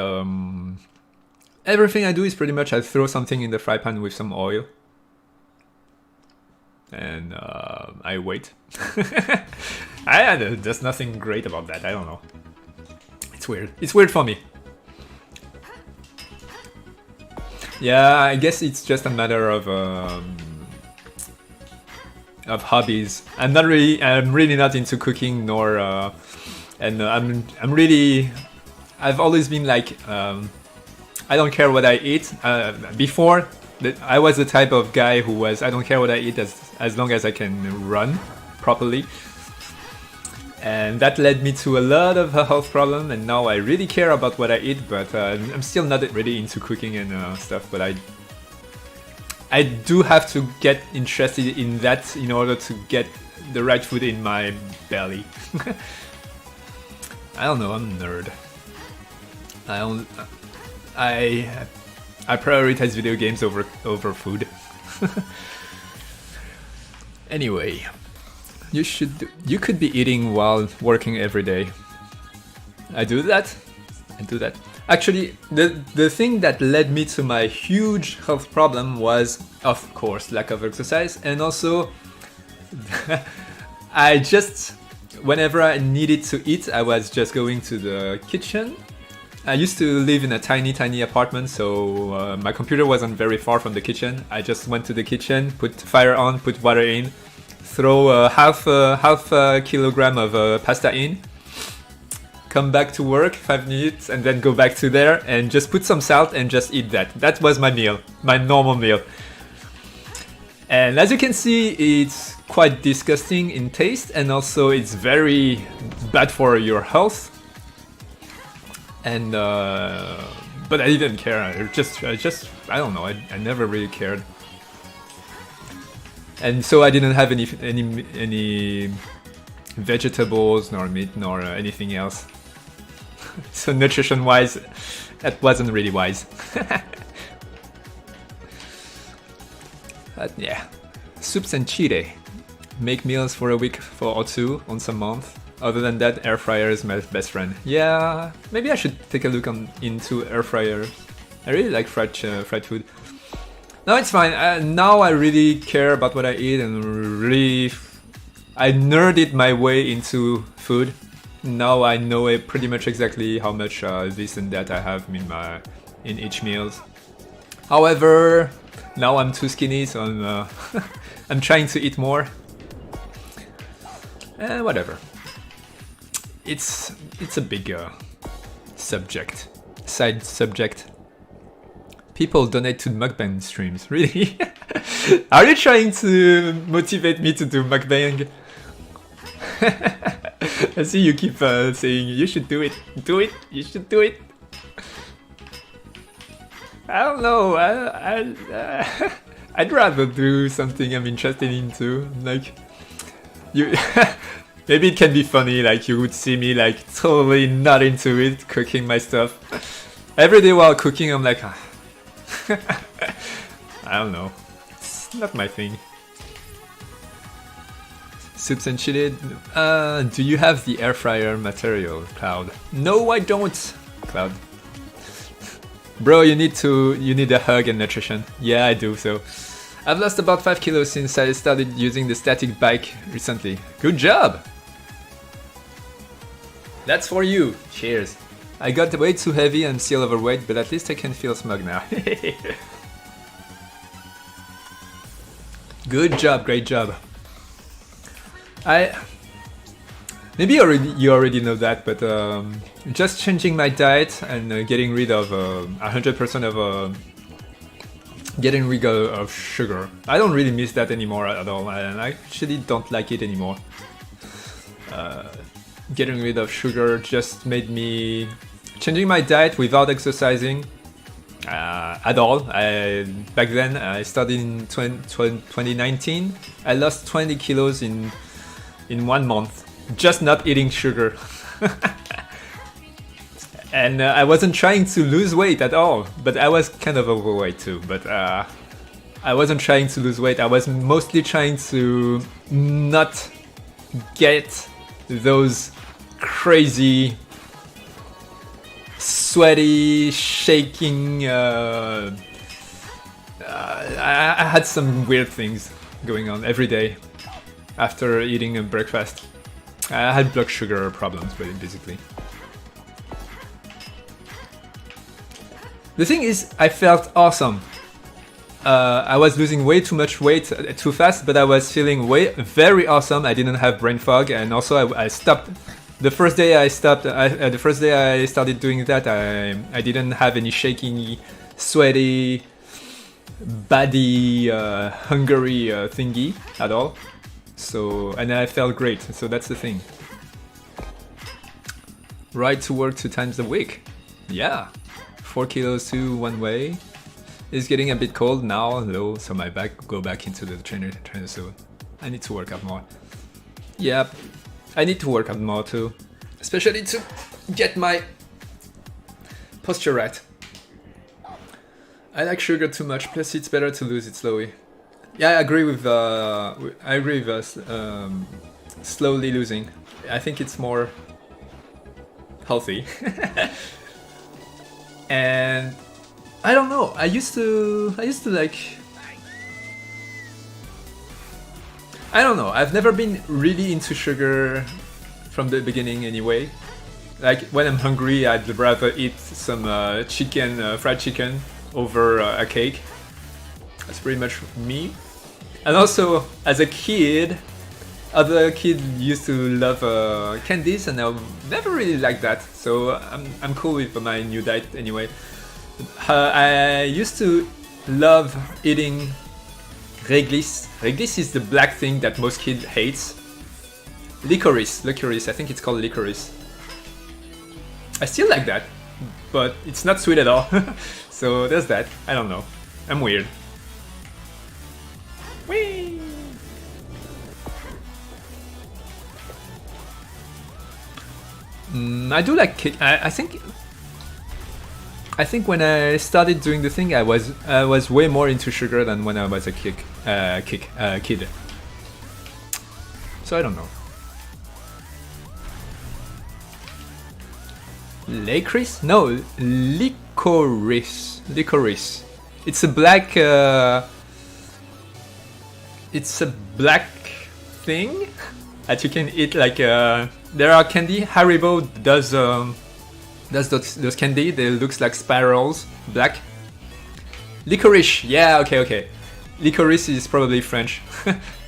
everything I do is pretty much I throw something in the fry pan with some oil. And I wait. There's nothing great about that. I don't know. It's weird. It's weird for me. Yeah, I guess it's just a matter of hobbies. I'm really not into cooking, nor and I've always been like I don't care what I eat. Before I was the type of guy who was I don't care what I eat as long as I can run properly. And that led me to a lot of health problems, and now I really care about what I eat, but I'm still not really into cooking and stuff, but I do have to get interested in that in order to get the right food in my belly. I don't know, I'm a nerd. I prioritize video games over food. Anyway. You could be eating while working every day. I do that. Actually, the thing that led me to my huge health problem was, of course, lack of exercise, and also whenever I needed to eat, I was just going to the kitchen. I used to live in a tiny apartment, so my computer wasn't very far from the kitchen. I just went to the kitchen, put fire on, put water in, throw half a kilogram of pasta in, come back to work 5 minutes, and then go back to there and just put some salt and just eat that. That was my meal, my normal meal. And as you can see, it's quite disgusting in taste, and also it's very bad for your health. And but I didn't care. I don't know. I never really cared. And so I didn't have any vegetables, nor meat, nor anything else. So nutrition-wise, that wasn't really wise. But yeah, soups and chile. Make meals for a week or two once a month. Other than that, air fryer is my best friend. Yeah, maybe I should take a look into air fryer. I really like fried food. No, it's fine. Now I really care about what I eat, and really, I nerded my way into food. Now I know pretty much exactly how much this and that I have in each meals. However, now I'm too skinny, so I'm trying to eat more. Whatever. It's a big side subject. People donate to mukbang streams, really? Are you trying to motivate me to do mukbang? I see you keep saying you should do it, you should do it. I don't know, I'd rather do something I'm interested into, like, you... Maybe it can be funny, like you would see me like totally not into it, cooking my stuff. Every day while cooking I'm like, I don't know, it's not my thing. Soups and chili, do you have the air fryer material, Cloud? No, I don't, Cloud. Bro, you need a hug and nutrition. Yeah, I do, so. I've lost about 5 kilos since I started using the static bike recently. Good job! That's for you. Cheers. I got way too heavy and still overweight, but at least I can feel smug now. Good job, great job. Maybe you already know that, but just changing my diet and getting rid of 100% of getting rid of sugar. I don't really miss that anymore at all, and I actually don't like it anymore. Getting rid of sugar just made me changing my diet without exercising at all. Back then, I started in 2019. I lost 20 kilos in 1 month, just not eating sugar. And I wasn't trying to lose weight at all, but I was kind of overweight too. But I wasn't trying to lose weight. I was mostly trying to not get those crazy, sweaty, shaking. I had some weird things going on every day after eating a breakfast. I had blood sugar problems, basically. The thing is, I felt awesome. I was losing way too much weight too fast, but I was feeling very awesome. I didn't have brain fog, and also I stopped. The first day I stopped. The first day I started doing that, I didn't have any shaking, sweaty, body, hungry thingy at all. So, and I felt great. So that's the thing. Ride to work 2 times a week. Yeah, 4 kilos to one way. It's getting a bit cold now, though, so my back go back into the trainer. So I need to work out more. Yep, I need to work out more too, especially to get my posture right. I like sugar too much. Plus, it's better to lose it slowly. Yeah, I agree with slowly losing. I think it's more healthy. And I don't know. I used to like. I don't know. I've never been really into sugar from the beginning, anyway. Like when I'm hungry, I'd rather eat some chicken, fried chicken, over a cake. That's pretty much me. And also, as a kid, other kids used to love candies, and I never really liked that. So I'm cool with my new diet anyway. I used to love eating réglisse. Réglisse is the black thing that most kids hate. Licorice, I think it's called licorice. I still like that, but it's not sweet at all. So there's that. I don't know. I'm weird. Whee! I do like cake. I think when I started doing the thing, I was way more into sugar than when I was a kid. So I don't know. Licorice? No, licorice. Licorice. It's a black. It's a black thing that you can eat. Like there are candy. Haribo does those candy. They looks like spirals, black. Licorice. Yeah. Okay. Licorice is probably French.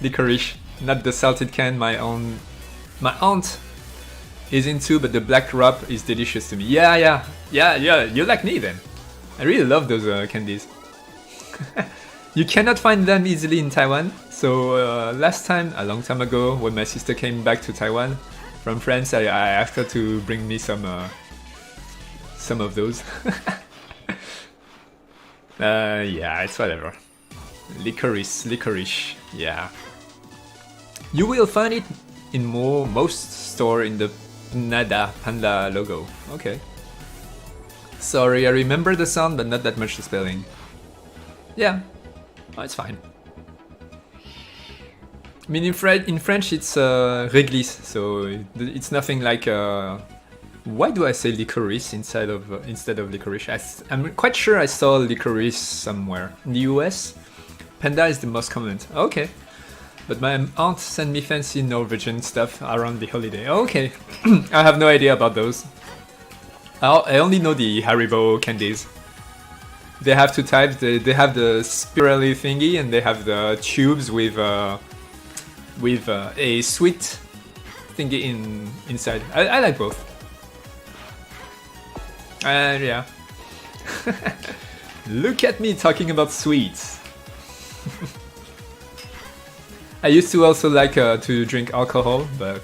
Licorice, not the salted can. My aunt is into, but the black wrap is delicious to me. Yeah. You're like me then. I really love those candies. You cannot find them easily in Taiwan. So last time, a long time ago, when my sister came back to Taiwan from France, I asked her to bring me some of those. Yeah, it's whatever. Licorice. Yeah. You will find it in most store in the Panda logo. Okay. Sorry, I remember the sound, but not that much the spelling. Yeah, it's fine. I mean, in French it's réglisse, so it's nothing like. Why do I say licorice instead of licorice? I'm quite sure I saw licorice somewhere in the US. Panda is the most common. Okay. But my aunt sent me fancy Norwegian stuff around the holiday. Okay, I have no idea about those. I only know the Haribo candies. They have 2 types. They have the spirally thingy, and they have the tubes with a sweet thingy inside. I like both. Yeah. Look at me talking about sweets. I used to also like to drink alcohol, but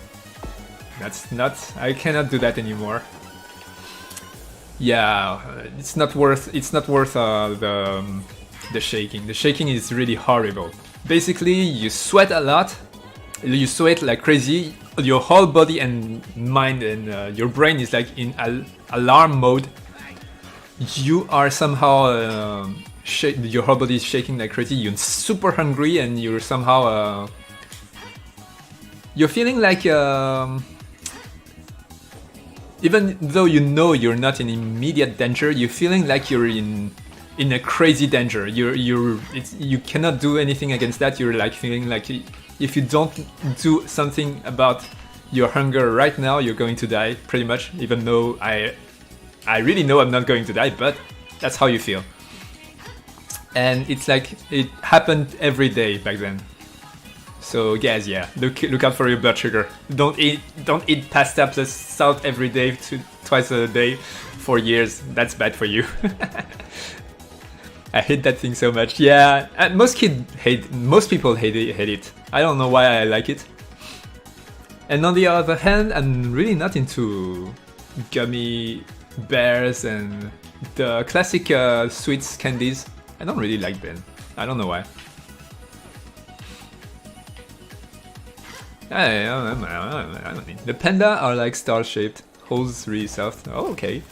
I cannot do that anymore. Yeah, it's not worth the shaking. The shaking is really horrible. Basically, you sweat a lot. You sweat like crazy. Your whole body and mind and your brain is like in alarm mode. You are somehow your whole body is shaking like crazy. You're super hungry and you're somehow you're feeling like even though you know you're not in immediate danger, you're feeling like you're in a crazy danger. You cannot do anything against that. You're like feeling like if you don't do something about your hunger right now, you're going to die pretty much. Even though I really know I'm not going to die, but that's how you feel. And it's like it happened every day back then. So guys, yeah, look out for your blood sugar. Don't eat pasta plus salt every day, twice a day, for years. That's bad for you. I hate that thing so much. Yeah, most people hate it. I don't know why I like it. And on the other hand, I'm really not into gummy bears and the classic sweets candies. I don't really like them. I don't know why. I don't know. The panda are like star-shaped. Holes really soft. Oh, okay.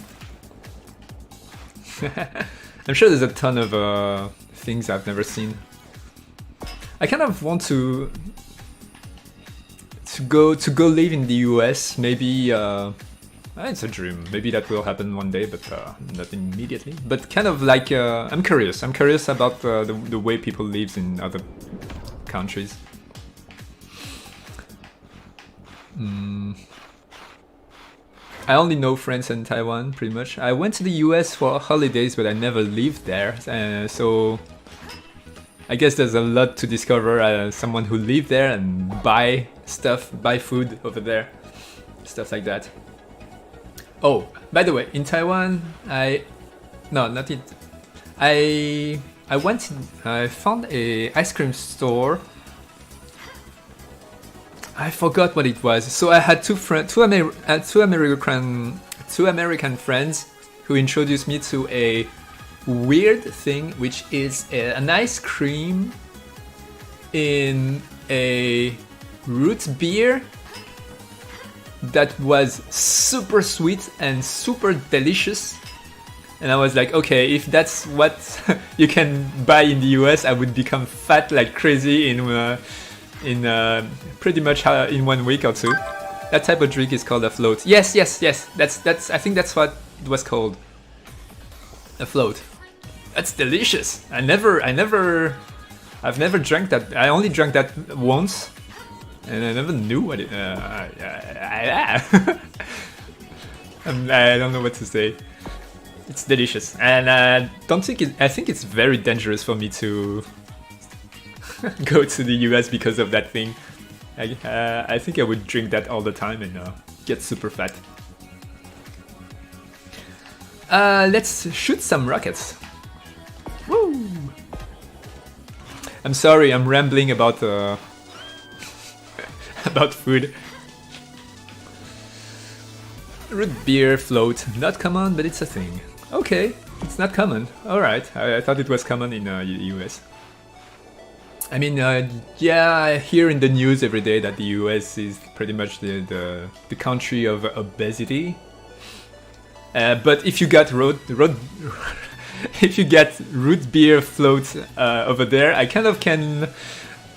I'm sure there's a ton of things I've never seen. I kind of want to go live in the US. Maybe it's a dream. Maybe that will happen one day, but not immediately. But kind of like I'm curious. I'm curious about the way people live in other countries. I only know France and Taiwan, pretty much. I went to the US for holidays, but I never lived there, so I guess there's a lot to discover as someone who lived there and buy food over there, stuff like that. Oh, by the way, in Taiwan, I found a ice cream store. I forgot what it was. So I had two American friends who introduced me to a weird thing, which is an ice cream in a root beer that was super sweet and super delicious. And I was like, okay, if that's what you can buy in the US, I would become fat like crazy in pretty much in 1 week or two. That type of drink is called a float. Yes. That's I think that's what it was called. A float. That's delicious. I've never drank that. I only drank that once, and I never knew what it. I don't know what to say. It's delicious, and I think it's very dangerous for me to go to the US because of that thing. I think I would drink that all the time and get super fat. Let's shoot some rockets. Woo! I'm sorry, I'm rambling about about food. Root beer float, not common, but it's a thing. Okay, it's not common. All right, I thought it was common in the US. I mean, yeah, I hear in the news every day that the US is pretty much the country of obesity. But if you got if you get root beer float over there, I kind of can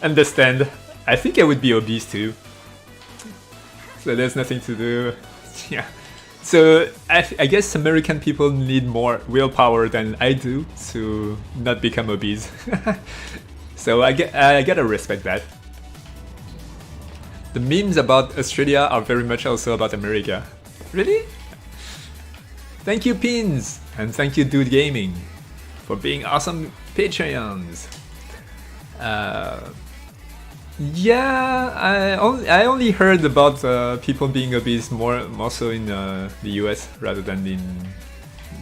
understand. I think I would be obese too. So there's nothing to do. Yeah. So I guess American people need more willpower than I do to not become obese. So I gotta respect that. The memes about Australia are very much also about America. Really? Thank you, Pins, and thank you, Dude Gaming, for being awesome Patreons. Yeah, I only heard about people being obese more so in the US rather than in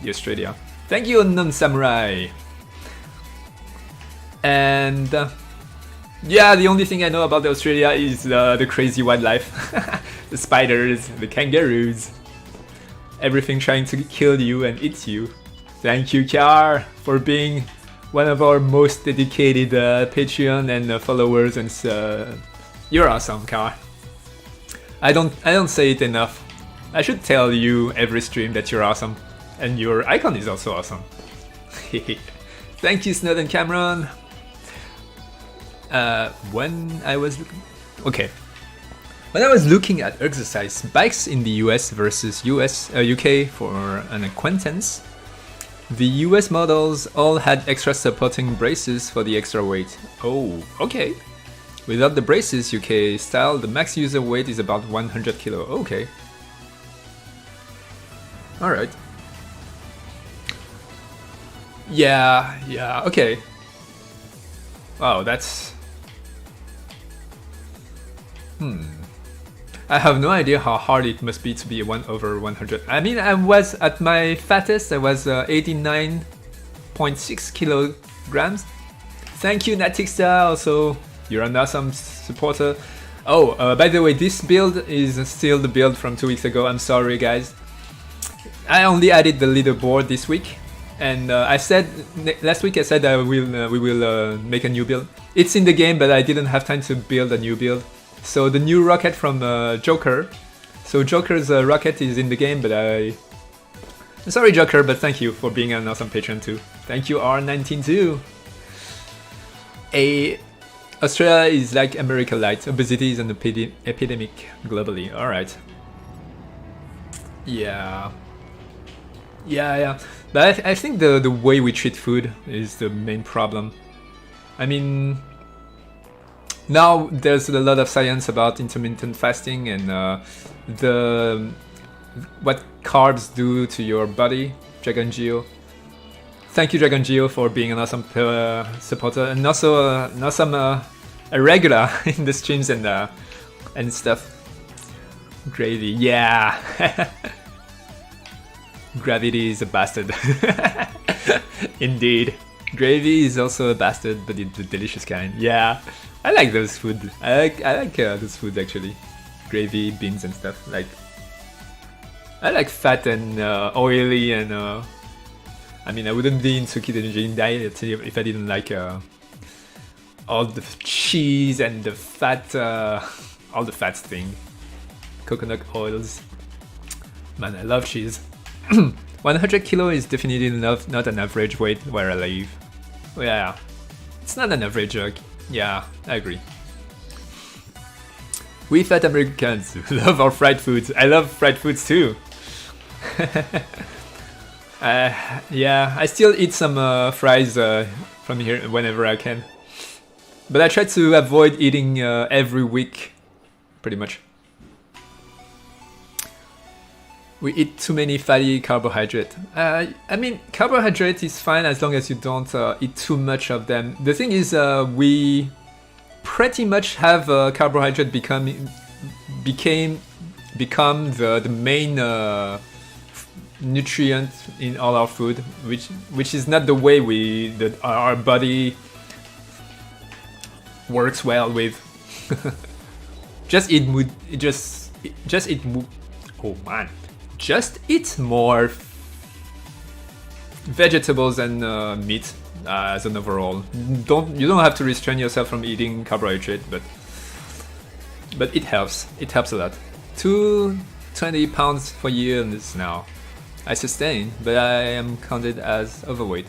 the Australia. Thank you, Unknown Samurai. And yeah, the only thing I know about Australia is the crazy wildlife, the spiders, the kangaroos, everything trying to kill you and eat you. Thank you, Car, for being one of our most dedicated Patreon and followers, and you're awesome, Car. I don't say it enough. I should tell you every stream that you're awesome, and your icon is also awesome. Thank you, Snowden Cameron. When I was looking... Okay. When I was looking at exercise bikes in the US versus UK for an acquaintance, the US models all had extra supporting braces for the extra weight. Oh, okay. Without the braces UK style, the max user weight is about 100 kilo. Okay. Alright. Yeah, okay. Wow, that's... I have no idea how hard it must be to be 1/100. I mean, I was at my fattest, I was 89.6 kilograms. Thank you, Natixta, also. You're an awesome supporter. Oh, by the way, this build is still the build from 2 weeks ago. I'm sorry, guys. I only added the leaderboard this week. And I said, last week I said we will make a new build. It's in the game, but I didn't have time to build a new build. So the new rocket from Joker. So Joker's rocket is in the game, but I'm sorry, Joker, but thank you for being an awesome patron too. Thank you, R19 too. Australia is like America light. Obesity is an epidemic globally. All right. Yeah. But I think the way we treat food is the main problem. I mean, now there's a lot of science about intermittent fasting and what carbs do to your body. Dragon Geo. Thank you, Dragon Geo, for being an awesome supporter and also an awesome a regular in the streams and stuff. Gravy, yeah. Gravity is a bastard. Indeed. Gravy is also a bastard, but it's the delicious kind. Yeah, I like those food. I like those foods actually. Gravy, beans and stuff. Like, I like fat and oily and. I mean, I wouldn't be into ketogenic diet if I didn't like all the cheese and the fat, all the fats thing. Coconut oils. Man, I love cheese. 100 kilo is definitely not an average weight where I live. Yeah, it's not an average. Yeah, I agree. We fat Americans love our fried foods. I love fried foods too. Yeah, I still eat some fries from here whenever I can. But I try to avoid eating every week, pretty much. We eat too many fatty carbohydrate. I mean, carbohydrate is fine as long as you don't eat too much of them. The thing is, we pretty much have carbohydrate become the main nutrient in all our food, which is not the way our body works well with. Just eat more vegetables and meat as an overall. You don't have to restrain yourself from eating carbohydrate, but it helps. It helps a lot. 220 pounds for years now. I sustain, but I am counted as overweight.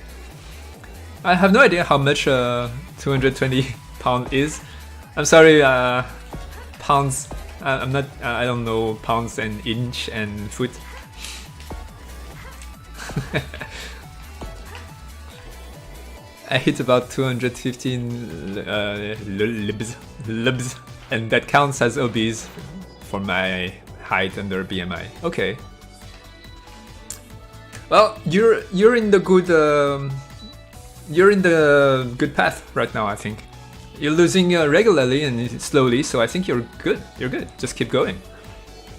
I have no idea how much 220 pound is. I'm sorry, pounds. I'm not. I don't know pounds and inch and foot. I hit about 215 libs, and that counts as obese for my height under BMI. Okay. Well, you're in the good path right now. I think you're losing regularly and slowly, so I think you're good. You're good. Just keep going,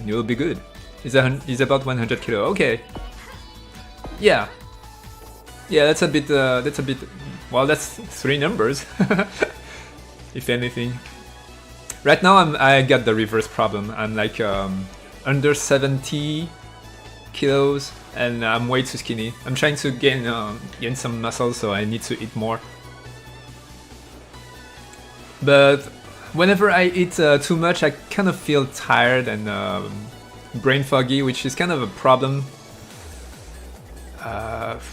and you'll be good. He's about 100 kilo. Okay. Yeah. That's a bit. Well, that's 3 numbers, if anything. Right now, I got the reverse problem. I'm like under 70 kilos, and I'm way too skinny. I'm trying to gain some muscle, so I need to eat more. But whenever I eat too much, I kind of feel tired and brain foggy, which is kind of a problem.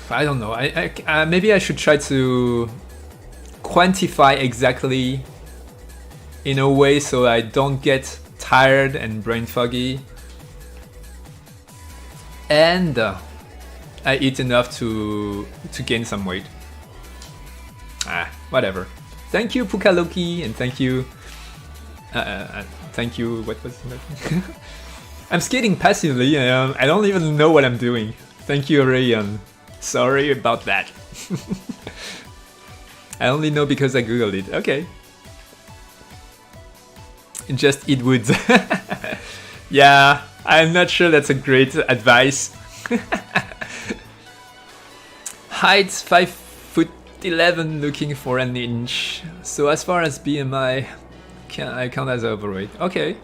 I don't know. Maybe I should try to quantify exactly in a way so I don't get tired and brain foggy. And I eat enough to gain some weight. Whatever. Thank you, Pukaloki, and thank you. Thank you. What was that? I'm skating passively. I don't even know what I'm doing. Thank you, Rayon. Sorry about that. I only know because I googled it. Okay. Just eat woods. Yeah, I'm not sure that's a great advice. Height 5'11", looking for an inch. So as far as BMI, I count as overweight. Okay.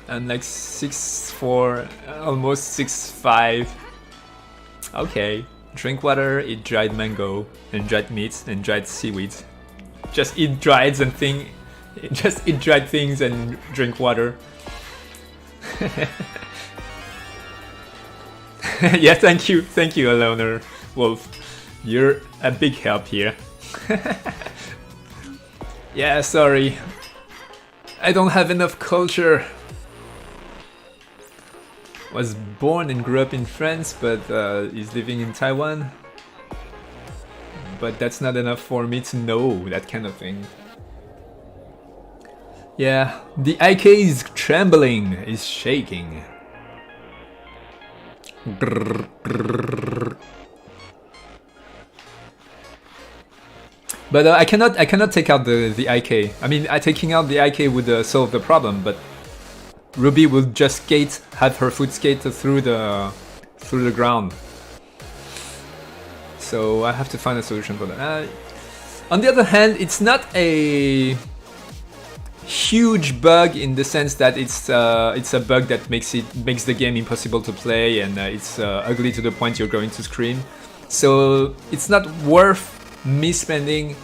I'm like 6'4", almost 6'5". Okay. Drink water, eat dried mango, and dried meats, and dried seaweeds. Just eat dried and just eat dried things and drink water. Yeah, thank you, Eleanor Wolf. You're a big help here. Yeah, sorry. I don't have enough culture. Was born and grew up in France, but is living in Taiwan. But that's not enough for me to know that kind of thing. Yeah, the IK is trembling, is shaking. Grrr, grrr. But I cannot take out the IK. I mean, taking out the IK would solve the problem, but Ruby will just have her foot skate through the ground. So I have to find a solution for that. On the other hand, it's not a huge bug in the sense that it's a bug that makes the game impossible to play, and it's ugly to the point you're going to scream. So it's not worth me spending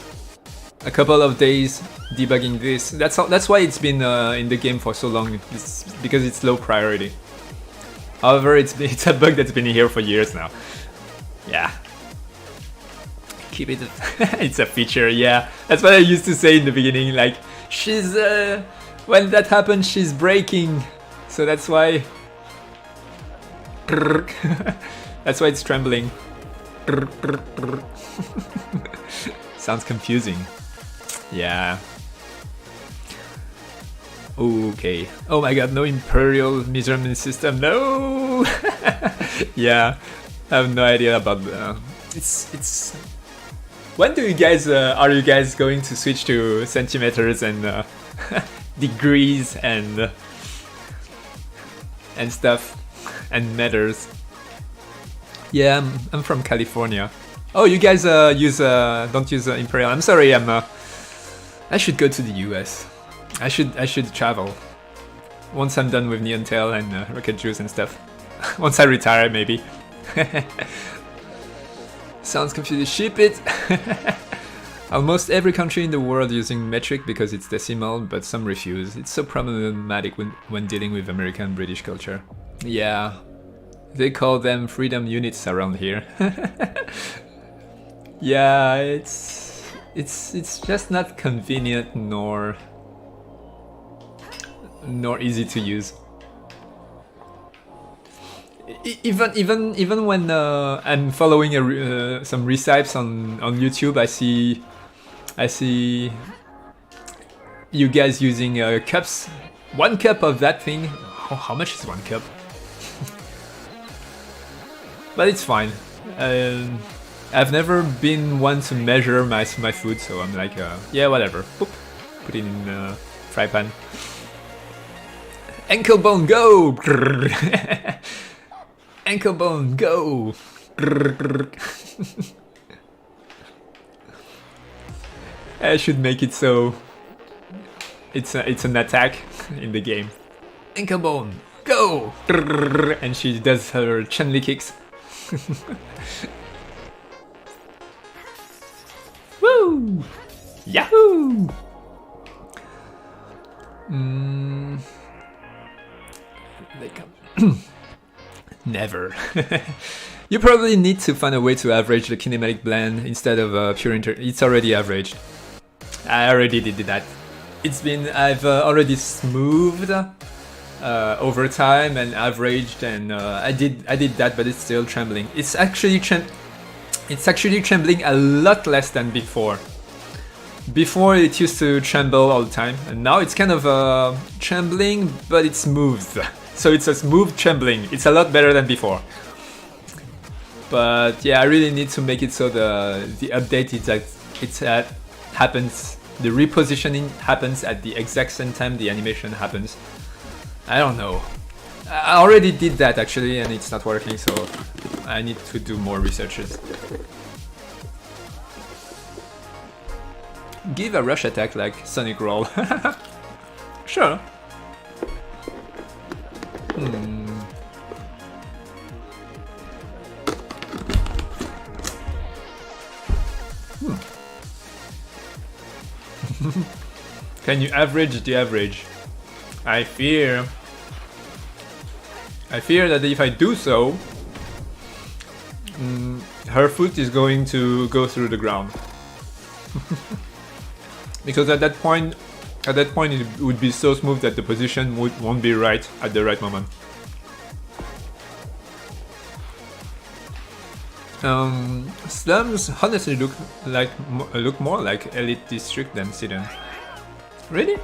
a couple of days debugging this. That's why it's been in the game for so long. It's because it's low priority. However, it's a bug that's been here for years now. Yeah. Keep it. It's a feature. Yeah, that's what I used to say in the beginning. Like, she's when that happens, she's breaking. So that's why. That's why it's trembling. Sounds confusing. Yeah. Okay. Oh my god, no Imperial measurement system. No. Yeah, I have no idea about it's. When do you guys are you guys going to switch to centimeters and degrees and stuff and meters? Yeah, I'm from California. Oh, you guys don't use Imperial. I'm sorry. I should go to the US. I should travel once I'm done with Neon Tail and Rocket Juice and stuff. Once I retire, maybe. Sounds confusing. Ship it. Almost every country in the world using metric because it's decimal, but some refuse. It's so problematic when dealing with American British culture. Yeah, they call them freedom units around here. Yeah, it's just not convenient nor easy to use. Even when I'm following some recipes on YouTube, I see you guys using cups. 1 cup of that thing. Oh, how much is 1 cup? But it's fine. I've never been one to measure my food, so I'm like, yeah, whatever. Boop. Put it in the fry pan. Ankle bone, go! Ankle bone, go! I should make it so it's an attack in the game. Ankle bone, go! And she does her Chun-Li kicks. Woo! Yahoo! They come. Never. You probably need to find a way to average the kinematic blend instead of pure It's already averaged. I already did that. I've already smoothed over time and averaged, and I did that, but it's still trembling. It's actually trembling a lot less than before. Before it used to tremble all the time, and now it's kind of trembling, but it's smooth. So it's a smooth trembling. It's a lot better than before. But yeah, I really need to make it so the update is that happens. The repositioning happens at the exact same time the animation happens. I don't know. I already did that actually, and it's not working, so I need to do more researches. Give a rush attack like Sonic Roll. Sure. Can you average the average? I fear that if I do so, her foot is going to go through the ground. Because at that point it would be so smooth that the position won't be right at the right moment. Slums honestly look more like Elite District than Sidon. Really?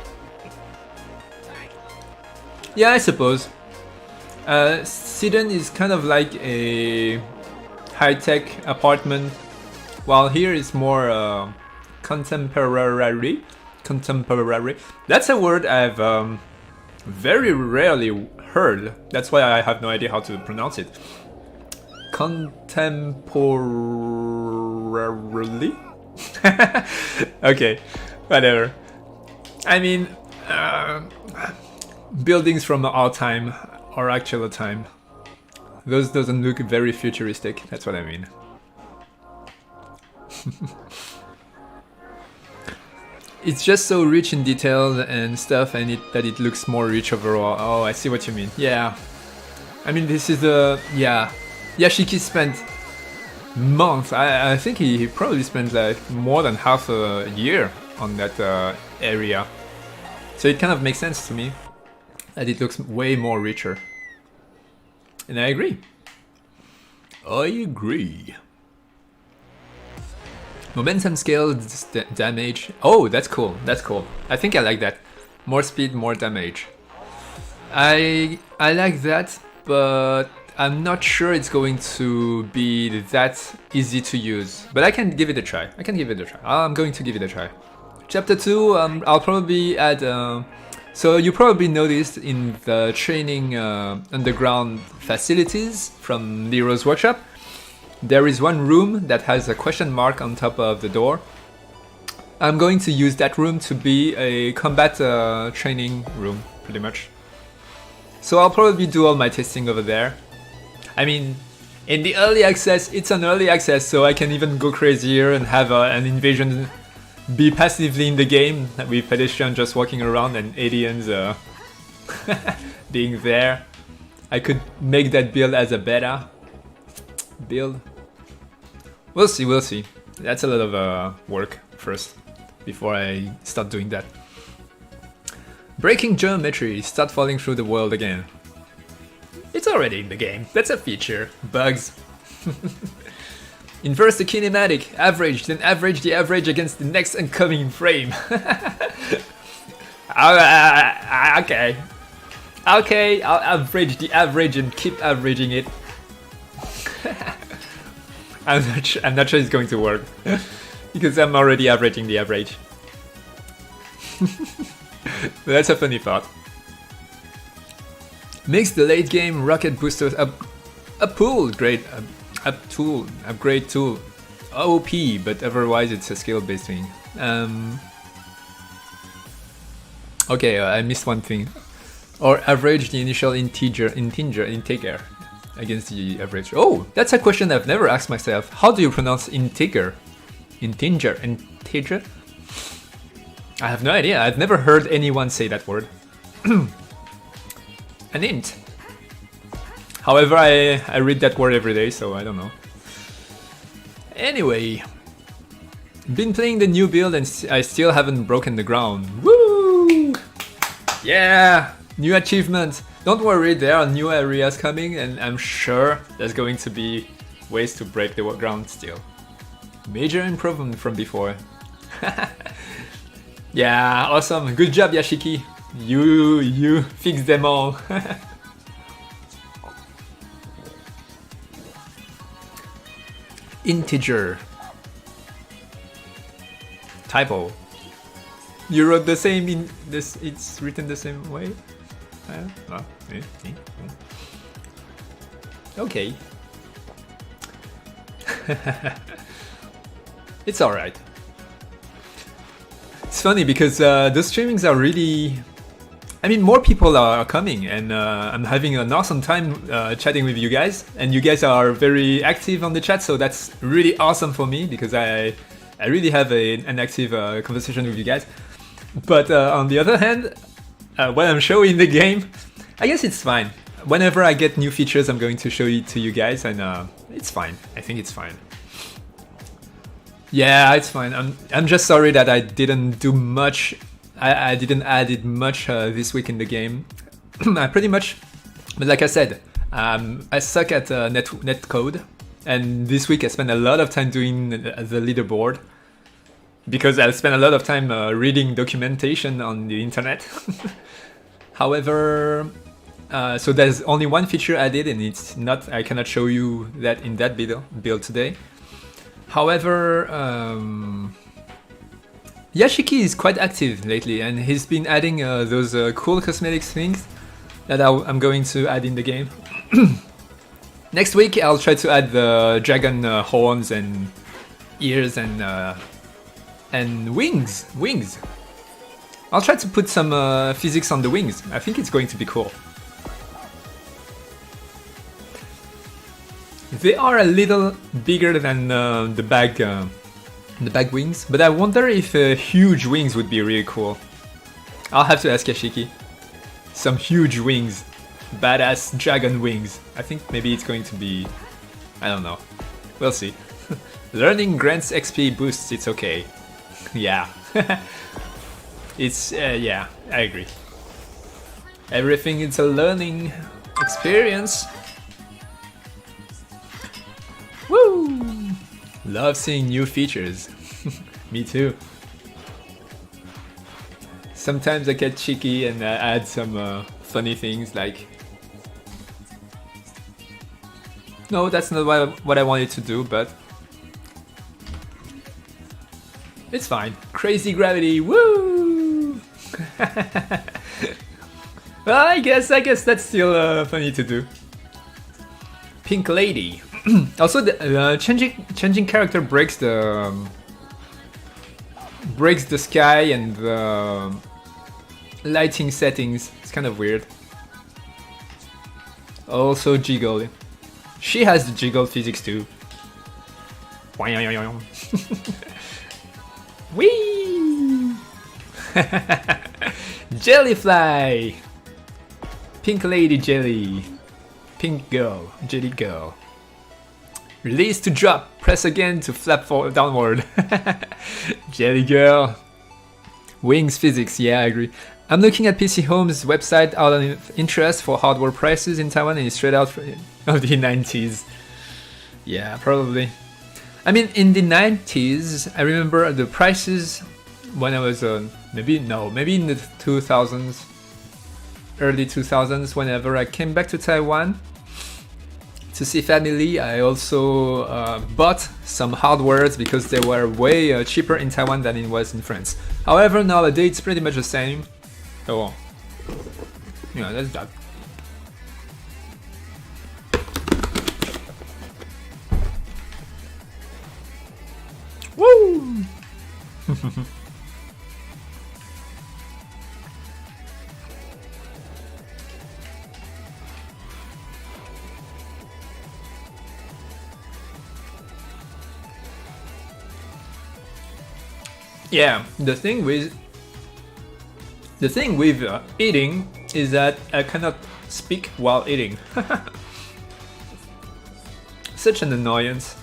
Yeah, I suppose. Sidon is kind of like a high-tech apartment, while here is more contemporary. That's a word I've very rarely heard. That's why I have no idea how to pronounce it. Contemporarily? Okay, whatever. I mean, buildings from our time or actual time. Those doesn't look very futuristic. That's what I mean. It's just so rich in detail and stuff, and that it looks more rich overall. Oh, I see what you mean. Yeah. I mean, this is the... Yeah. Yashiki spent months. I think he probably spent like more than half a year on that area. So it kind of makes sense to me that it looks way more richer. And I agree. I agree. Momentum scale damage. Oh, that's cool. That's cool. I think I like that. More speed, more damage. I like that, but I'm not sure it's going to be that easy to use. But I can give it a try. I'm going to give it a try. Chapter 2, I'll probably add... so you probably noticed in the training underground facilities from Lero's workshop, there is one room that has a question mark on top of the door. I'm going to use that room to be a combat training room, pretty much. So I'll probably do all my testing over there. I mean, in the early access, it's an early access, so I can even go crazier and have an invasion be passively in the game, with pedestrians just walking around and aliens being there. I could make that build as a beta build. We'll see. That's a lot of work first, before I start doing that. Breaking geometry, start falling through the world again. It's already in the game, that's a feature. Bugs. Inverse the kinematic, average, then average the average against the next incoming frame. Okay. Okay, I'll average the average and keep averaging it. I'm not sure it's going to work. Because I'm already averaging the average. That's a funny thought. Makes the late game rocket boosters a pool great. Upgrade tool. OP, but otherwise it's a skill based thing. Okay, I missed one thing. Or average the initial integer against the average. Oh, that's a question I've never asked myself. How do you pronounce integer? Integer? I have no idea. I've never heard anyone say that word. An int. However, I read that word every day, so I don't know. Anyway, been playing the new build and I still haven't broken the ground. Woo! Yeah! New achievements. Don't worry, there are new areas coming, and I'm sure there's going to be ways to break the ground still. Major improvement from before. Yeah, awesome. Good job, Yashiki. You fixed them all. Integer. Typo. You wrote the same in this. It's written the same way. Okay. It's alright. It's funny because the streamings are really... I mean, more people are coming, and I'm having an awesome time chatting with you guys, and you guys are very active on the chat, so that's really awesome for me because I really have an active conversation with you guys. But on the other hand, when I'm showing the game, I guess it's fine. Whenever I get new features, I'm going to show it to you guys, and it's fine. I think it's fine. Yeah, it's fine. I'm just sorry that I didn't do much. I didn't add it much this week in the game. I pretty much, but like I said, I suck at net code, and this week I spent a lot of time doing the leaderboard because I spent a lot of time reading documentation on the internet. However, so there's only one feature added, and it's not. I cannot show you that in that build today. However, Yashiki is quite active lately, and he's been adding those cool cosmetics things that I'm going to add in the game. Next week, I'll try to add the dragon horns and ears and wings. Wings. I'll try to put some physics on the wings. I think it's going to be cool. They are a little bigger than the bag wings, but I wonder if huge wings would be really cool. I'll have to ask Yashiki. Some huge wings, badass dragon wings. I think maybe it's going to be, I don't know. We'll see. Learning grants XP boosts. It's okay. Yeah. It's yeah. I agree. Everything is a learning experience. Woo! Love seeing new features. Me too. Sometimes I get cheeky and add some funny things like... No, that's not what I wanted to do, but... It's fine. Crazy gravity, woo! Well, I guess that's still funny to do. Pink Lady. Also, the changing character breaks the sky and the lighting settings. It's kind of weird. Also, jiggle. She has the jiggle physics too. Whee! Jellyfly. Pink Lady Jelly. Pink girl. Jelly girl. Release to drop. Press again to flap downward. Jelly girl. Wings physics. Yeah, I agree. I'm looking at PC Home's website out of interest for hardware prices in Taiwan, and it's straight out of the 90s. Yeah, probably. I mean, in the 90s, I remember the prices when I was maybe in the 2000s, early 2000s. Whenever I came back to Taiwan to see family, I also bought some hardwares because they were way cheaper in Taiwan than it was in France. However, nowadays it's pretty much the same. So, yeah, that's that. Woo! Yeah, the thing with eating is that I cannot speak while eating. Such an annoyance.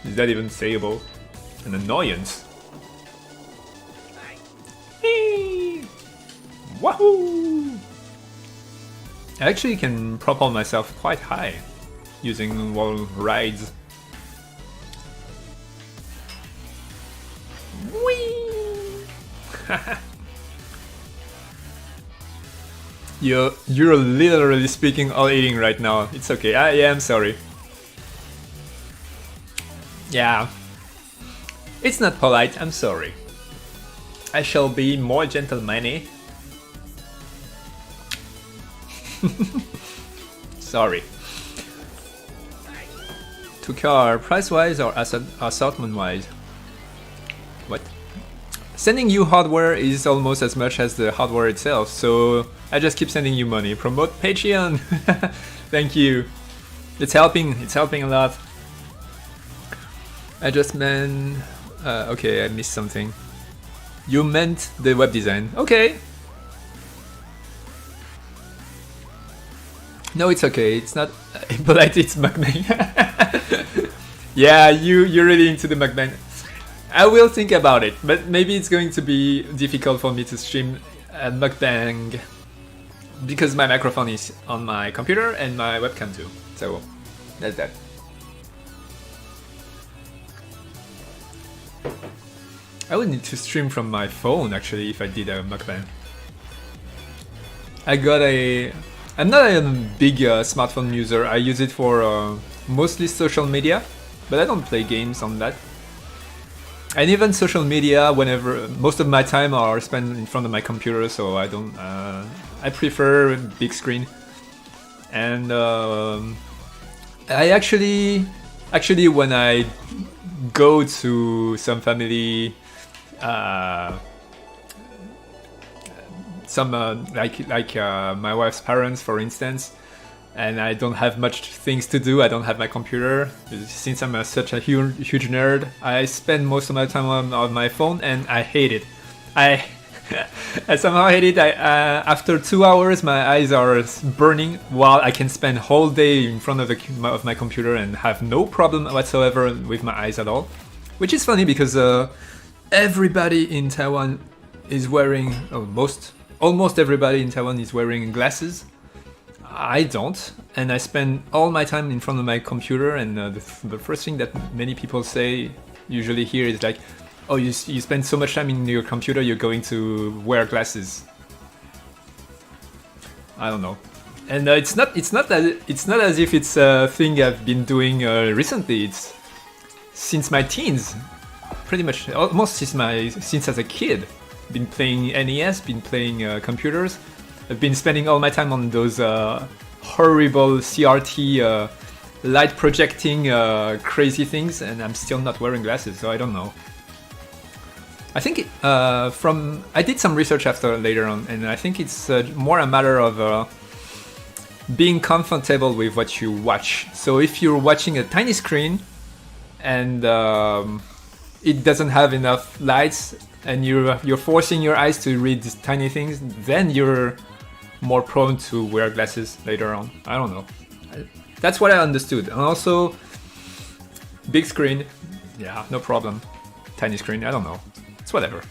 Is that even sayable? An annoyance. Wahoo! I actually can propel myself quite high using wall rides. Whee! You're literally speaking all eating right now. It's okay. Yeah, I'm sorry. Yeah. It's not polite, I'm sorry. I shall be more gentlemanly. Sorry. To car, price-wise or assortment-wise? What? Sending you hardware is almost as much as the hardware itself, so I just keep sending you money. Promote Patreon! Thank you. It's helping a lot. I just meant... okay, I missed something. You meant the web design. Okay. No, it's okay. It's not polite. It's mukbang. Yeah, you're really into the mukbang. I will think about it, but maybe it's going to be difficult for me to stream a mukbang because my microphone is on my computer and my webcam too. So that's that. I would need to stream from my phone actually if I did a mukbang. I'm not a big smartphone user. I use it for mostly social media, but I don't play games on that. And even social media, whenever most of my time are spent in front of my computer, so I don't. I prefer big screen. And I actually when I go to some family. Like my wife's parents, for instance, and I don't have much things to do. I don't have my computer. Since I'm such a huge nerd, I spend most of my time on my phone, and I hate it. I somehow hate it. After 2 hours, my eyes are burning, while I can spend whole day in front of my computer and have no problem whatsoever with my eyes at all. Which is funny because everybody in Taiwan is wearing, almost everybody in Taiwan is wearing glasses. I don't, and I spend all my time in front of my computer, and the first thing that many people say usually here is like, oh, you spend so much time in your computer, you're going to wear glasses. I don't know. And it's not as if it's a thing I've been doing recently. It's since my teens, pretty much almost since as a kid. Been playing NES, been playing computers. I've been spending all my time on those horrible CRT light projecting crazy things, and I'm still not wearing glasses, so I don't know. I think I did some research later on, and I think it's more a matter of being comfortable with what you watch. So if you're watching a tiny screen and it doesn't have enough lights, and you're forcing your eyes to read these tiny things, then you're more prone to wear glasses later on. I don't know. That's what I understood. And also, big screen, yeah, no problem. Tiny screen, I don't know. It's whatever.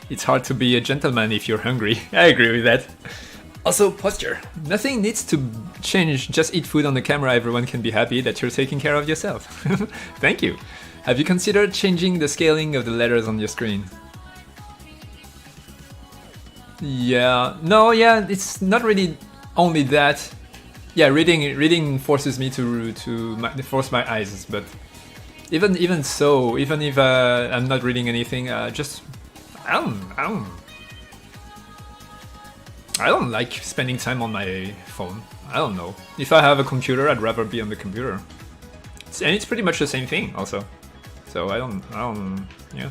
It's hard to be a gentleman if you're hungry. I agree with that. Also, posture. Nothing needs to change. Just eat food on the camera. Everyone can be happy that you're taking care of yourself. Thank you. Have you considered changing the scaling of the letters on your screen? Yeah. No, yeah, it's not really only that. Yeah, reading forces me to force my eyes, but even so, even if I'm not reading anything, just I don't like spending time on my phone. I don't know. If I have a computer, I'd rather be on the computer. And it's pretty much the same thing also. So I don't, yeah.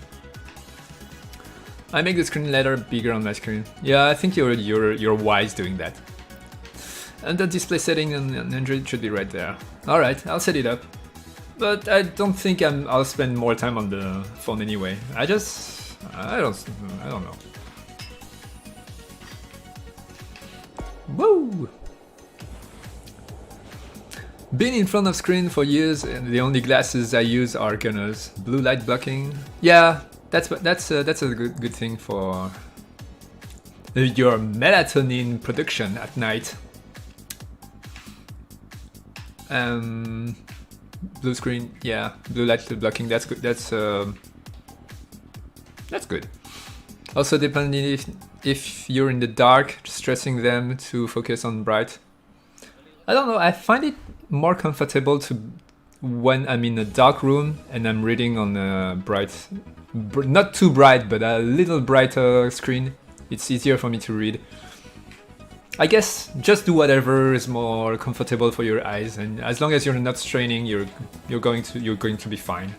I make the screen letter bigger on my screen. Yeah, I think you're wise doing that. And the display setting on Android should be right there. Alright, I'll set it up. But I don't think I'll spend more time on the phone anyway. I don't know. Woo! Been in front of screen for years, and the only glasses I use are Gunners. Blue light blocking. Yeah, That's a good thing for your melatonin production at night. Blue screen, yeah, blue light blocking. That's good. That's good. Also, depending if you're in the dark, stressing them to focus on bright. I don't know. I find it more comfortable to when I'm in a dark room and I'm reading on a bright, not too bright, but a little brighter screen. It's easier for me to read. I guess just do whatever is more comfortable for your eyes, and as long as you're not straining, you're going to be fine.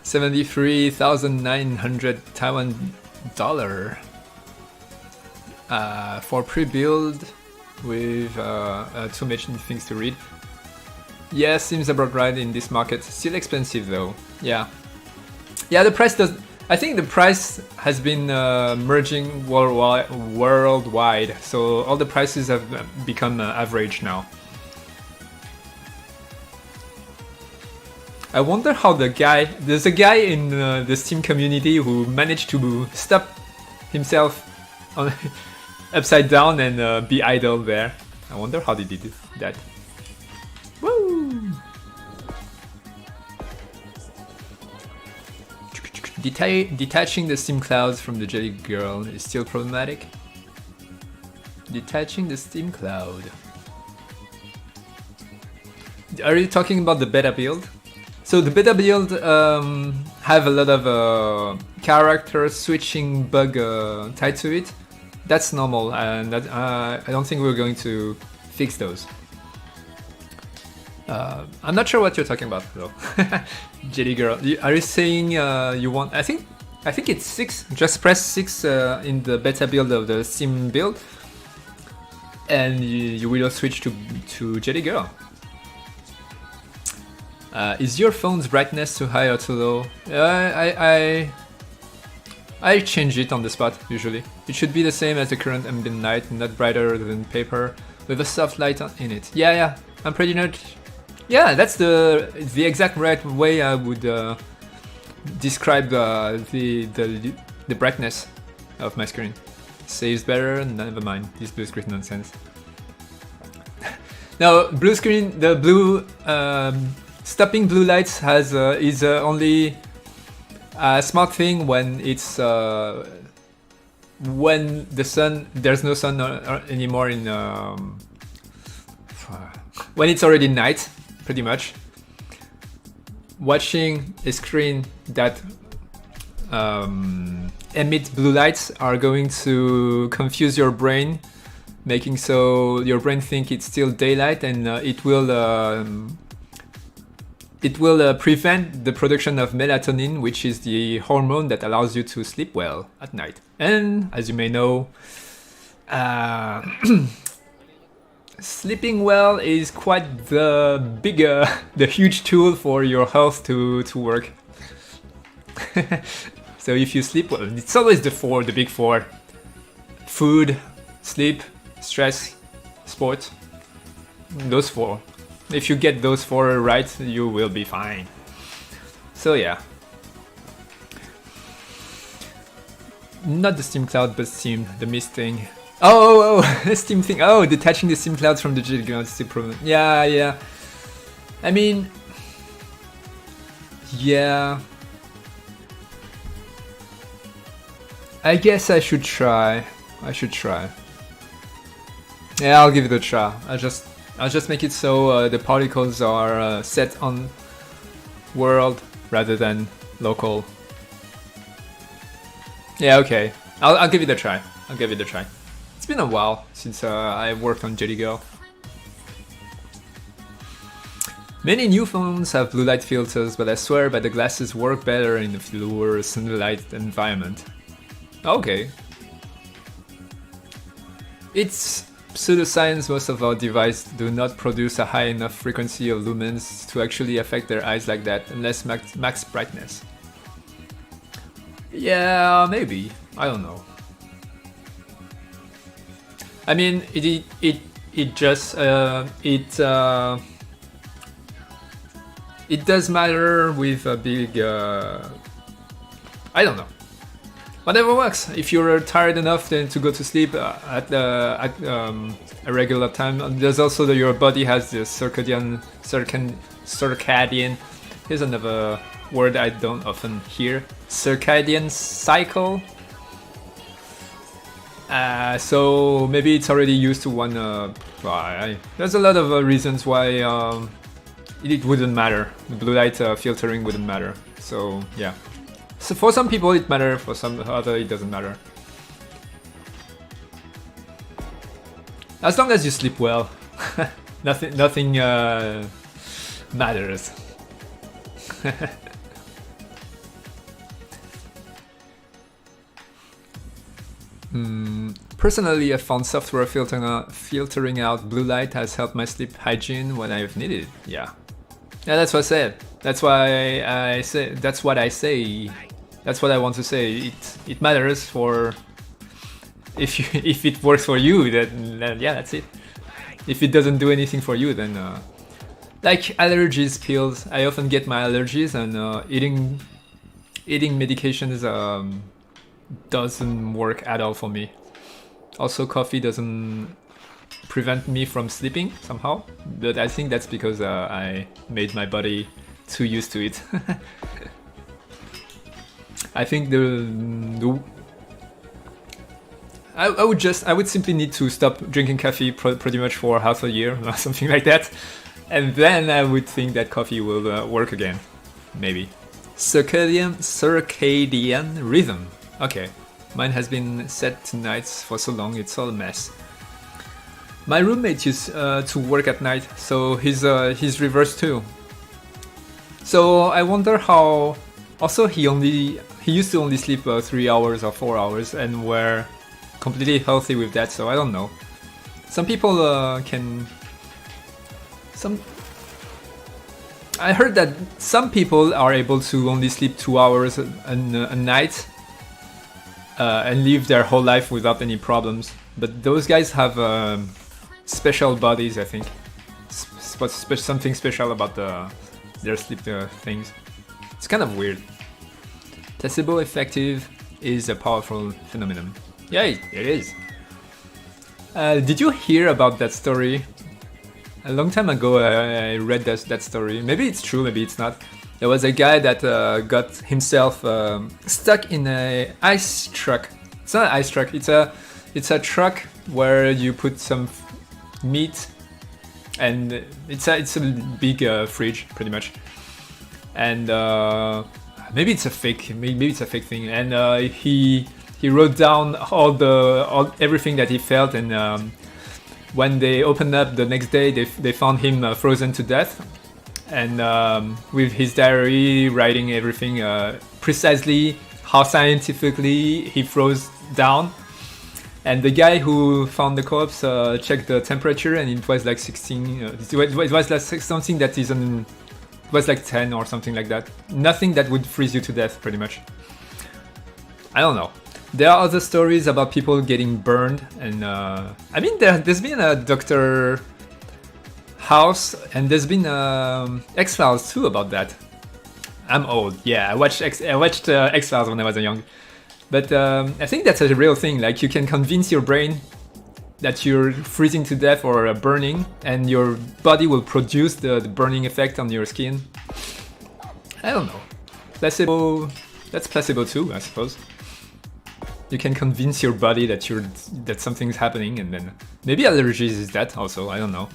73,900 Taiwan dollar for pre-build with too many things to read. Yeah, seems about right in this market. Still expensive though. Yeah, the price does. I think the price has been merging worldwide, so all the prices have become average now. I wonder how there's a guy in the Steam community who managed to stop himself on upside down and be idle there. I wonder how they did that. Woo! Detaching the Steam clouds from the Jelly Girl is still problematic. Detaching the Steam cloud. Are you talking about the beta build? So the beta build have a lot of character switching bug tied to it. That's normal, and that, I don't think we're going to fix those. I'm not sure what you're talking about though. Jelly Girl, are you saying you want? I think it's 6. Just press 6 in the beta build of the Steam build, and you will switch to Jelly Girl. Is your phone's brightness too high or too low? I change it on the spot usually. It should be the same as the current ambient light, not brighter than paper, with a soft light in it. Yeah, I'm pretty much. Yeah, that's the exact right way I would describe the brightness of my screen. Saves better, never mind this blue screen nonsense. Now, blue screen, the blue stopping blue lights is only a smart thing when it's when there's no sun anymore in when it's already night. Pretty much. Watching a screen that emits blue lights are going to confuse your brain, making so your brain think it's still daylight, and it will prevent the production of melatonin, which is the hormone that allows you to sleep well at night. And as you may know, sleeping well is quite the huge tool for your health to work. So if you sleep well, it's always the big four: food, sleep, stress, sport. Those 4. If you get those 4 right, you will be fine. So yeah. Not the Steam Cloud, but Steam, the mist thing. Oh, Steam thing. Oh, detaching the Steam clouds from the Jelly Girl is still problem. Yeah. I mean, yeah. I guess I should try. Yeah, I'll give it a try. I'll just make it so the particles are set on world rather than local. Yeah, okay. I'll give it a try. It's been a while since I worked on Jelly Girl. Many new phones have blue light filters, but I swear by the glasses work better in a lower sunlight environment. Okay. It's pseudoscience. Most of our devices do not produce a high enough frequency of lumens to actually affect their eyes like that, unless max brightness. Yeah, maybe. I don't know. I mean, it does matter with a big, I don't know. Whatever works. If you're tired enough then to go to sleep at a regular time, there's also that your body has the circadian. Here's another word I don't often hear. Circadian cycle. So maybe it's already used to one. There's a lot of reasons why it wouldn't matter. The blue light filtering wouldn't matter. So yeah. So for some people it matters, for some other it doesn't matter. As long as you sleep well, nothing matters. Personally, I found software filtering out blue light has helped my sleep hygiene when I've needed it. Yeah, that's what I said. That's why I say. That's what I say. That's what I want to say. It matters for if it works for you. Then yeah, that's it. If it doesn't do anything for you, then like allergies pills. I often get my allergies, and eating medications doesn't work at all for me. Also, coffee doesn't prevent me from sleeping somehow, but I think that's because I made my body too used to it. I think I would simply need to stop drinking coffee pretty much for half a year or something like that, and then I would think that coffee will work again, maybe. Circadian rhythm. Okay, mine has been set to nights for so long it's all a mess. My roommate used to work at night, so he's reversed too. So I wonder how. Also, he used to only sleep 3 hours or 4 hours, and were completely healthy with that. So I don't know. Some people can. I heard that some people are able to only sleep 2 hours a night and live their whole life without any problems. But those guys have special bodies, I think. Something special about their sleep things. It's kind of weird. Placebo effective is a powerful phenomenon. Yeah, it is. Did you hear about that story? A long time ago I read that story. Maybe it's true, maybe it's not. There was a guy that got himself stuck in an ice truck. It's not an ice truck, it's a truck where you put some meat, and it's a big fridge pretty much. And maybe it's a fake thing. And he wrote down everything that he felt, and when they opened up the next day, they found him frozen to death, and with his diary writing everything precisely how scientifically he froze down. And the guy who found the corpse checked the temperature, and it was like 16. It was like something that isn't. It was like 10 or something like that. Nothing that would freeze you to death, pretty much. I don't know. There are other stories about people getting burned, and I mean, there's been a Dr. House, and there's been X-Files too about that. I'm old, yeah. I watched X-Files when I was young, but I think that's a real thing. Like, you can convince your brain that you're freezing to death or burning, and your body will produce the burning effect on your skin. I don't know. Placebo. That's placebo too, I suppose. You can convince your body that something's happening, and then maybe allergies is that also. I don't know.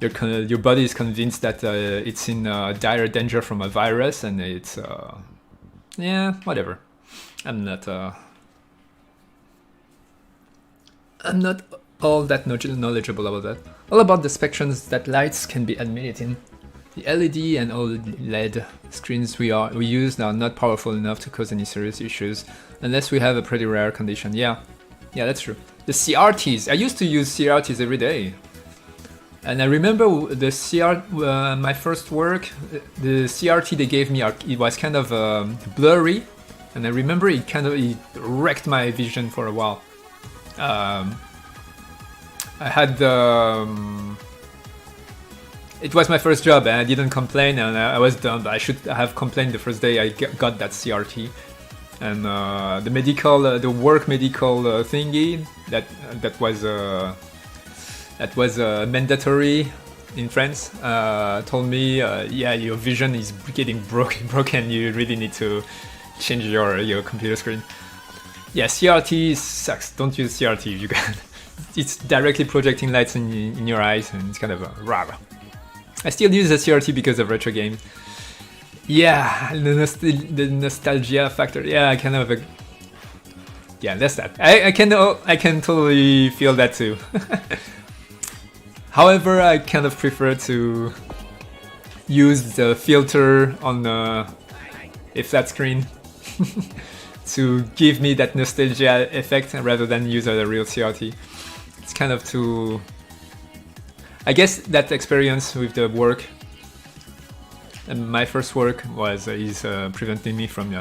Your body is convinced that it's in dire danger from a virus, and it's yeah, whatever. I'm not all that knowledgeable about that. All about the spectrums that lights can be emitted in. The LED and OLED screens we use are not powerful enough to cause any serious issues, unless we have a pretty rare condition. Yeah, that's true. The CRTs, I used to use CRTs every day. And I remember my first work, the CRT they gave me, it was kind of blurry, and I remember it wrecked my vision for a while. I had it was my first job and I didn't complain and I was done. But I should have complained the first day I got that CRT. And the medical, the work medical thingy that was mandatory in France told me, yeah, your vision is getting broken. You really need to change your computer screen. Yeah, CRT sucks. Don't use CRT if you can. It's directly projecting lights in your eyes, and it's kind of rah. I still use a CRT because of retro games. Yeah, the nostalgia factor. Yeah, kind of. Yeah, that's that. I can totally feel that too. However, I kind of prefer to use the filter on the flat screen to give me that nostalgia effect rather than use a real CRT. It's kind of too... I guess that experience with the work, and my first work is preventing me from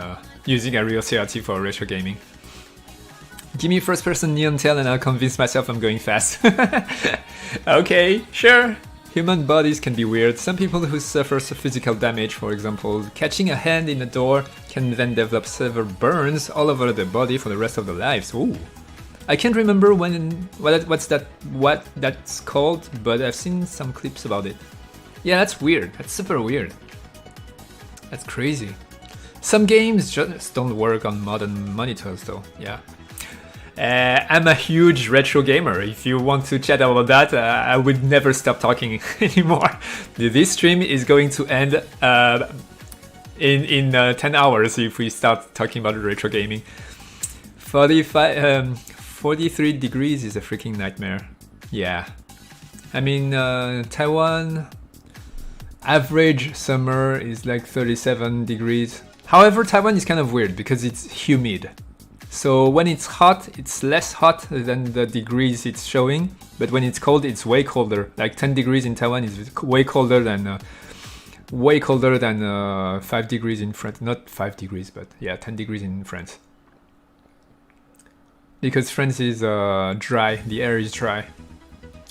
using a real CRT for retro gaming. Give me first-person Neon Tail and I'll convince myself I'm going fast. Okay, sure. Human bodies can be weird. Some people who suffer physical damage, for example, catching a hand in a door, can then develop severe burns all over their body for the rest of their lives. Ooh. I can't remember what that's called, but I've seen some clips about it. Yeah, that's weird. That's super weird. That's crazy. Some games just don't work on modern monitors though, yeah. I'm a huge retro gamer. If you want to chat about that, I would never stop talking anymore. This stream is going to end in 10 hours if we start talking about retro gaming. 43 degrees is a freaking nightmare. Yeah. I mean, Taiwan, average summer is like 37 degrees. However, Taiwan is kind of weird because it's humid. So when it's hot, it's less hot than the degrees it's showing, but when it's cold, it's way colder. Like 10 degrees in Taiwan is way colder than 5 degrees in France. Not 5 degrees, but yeah, 10 degrees in France. Because France is dry, the air is dry.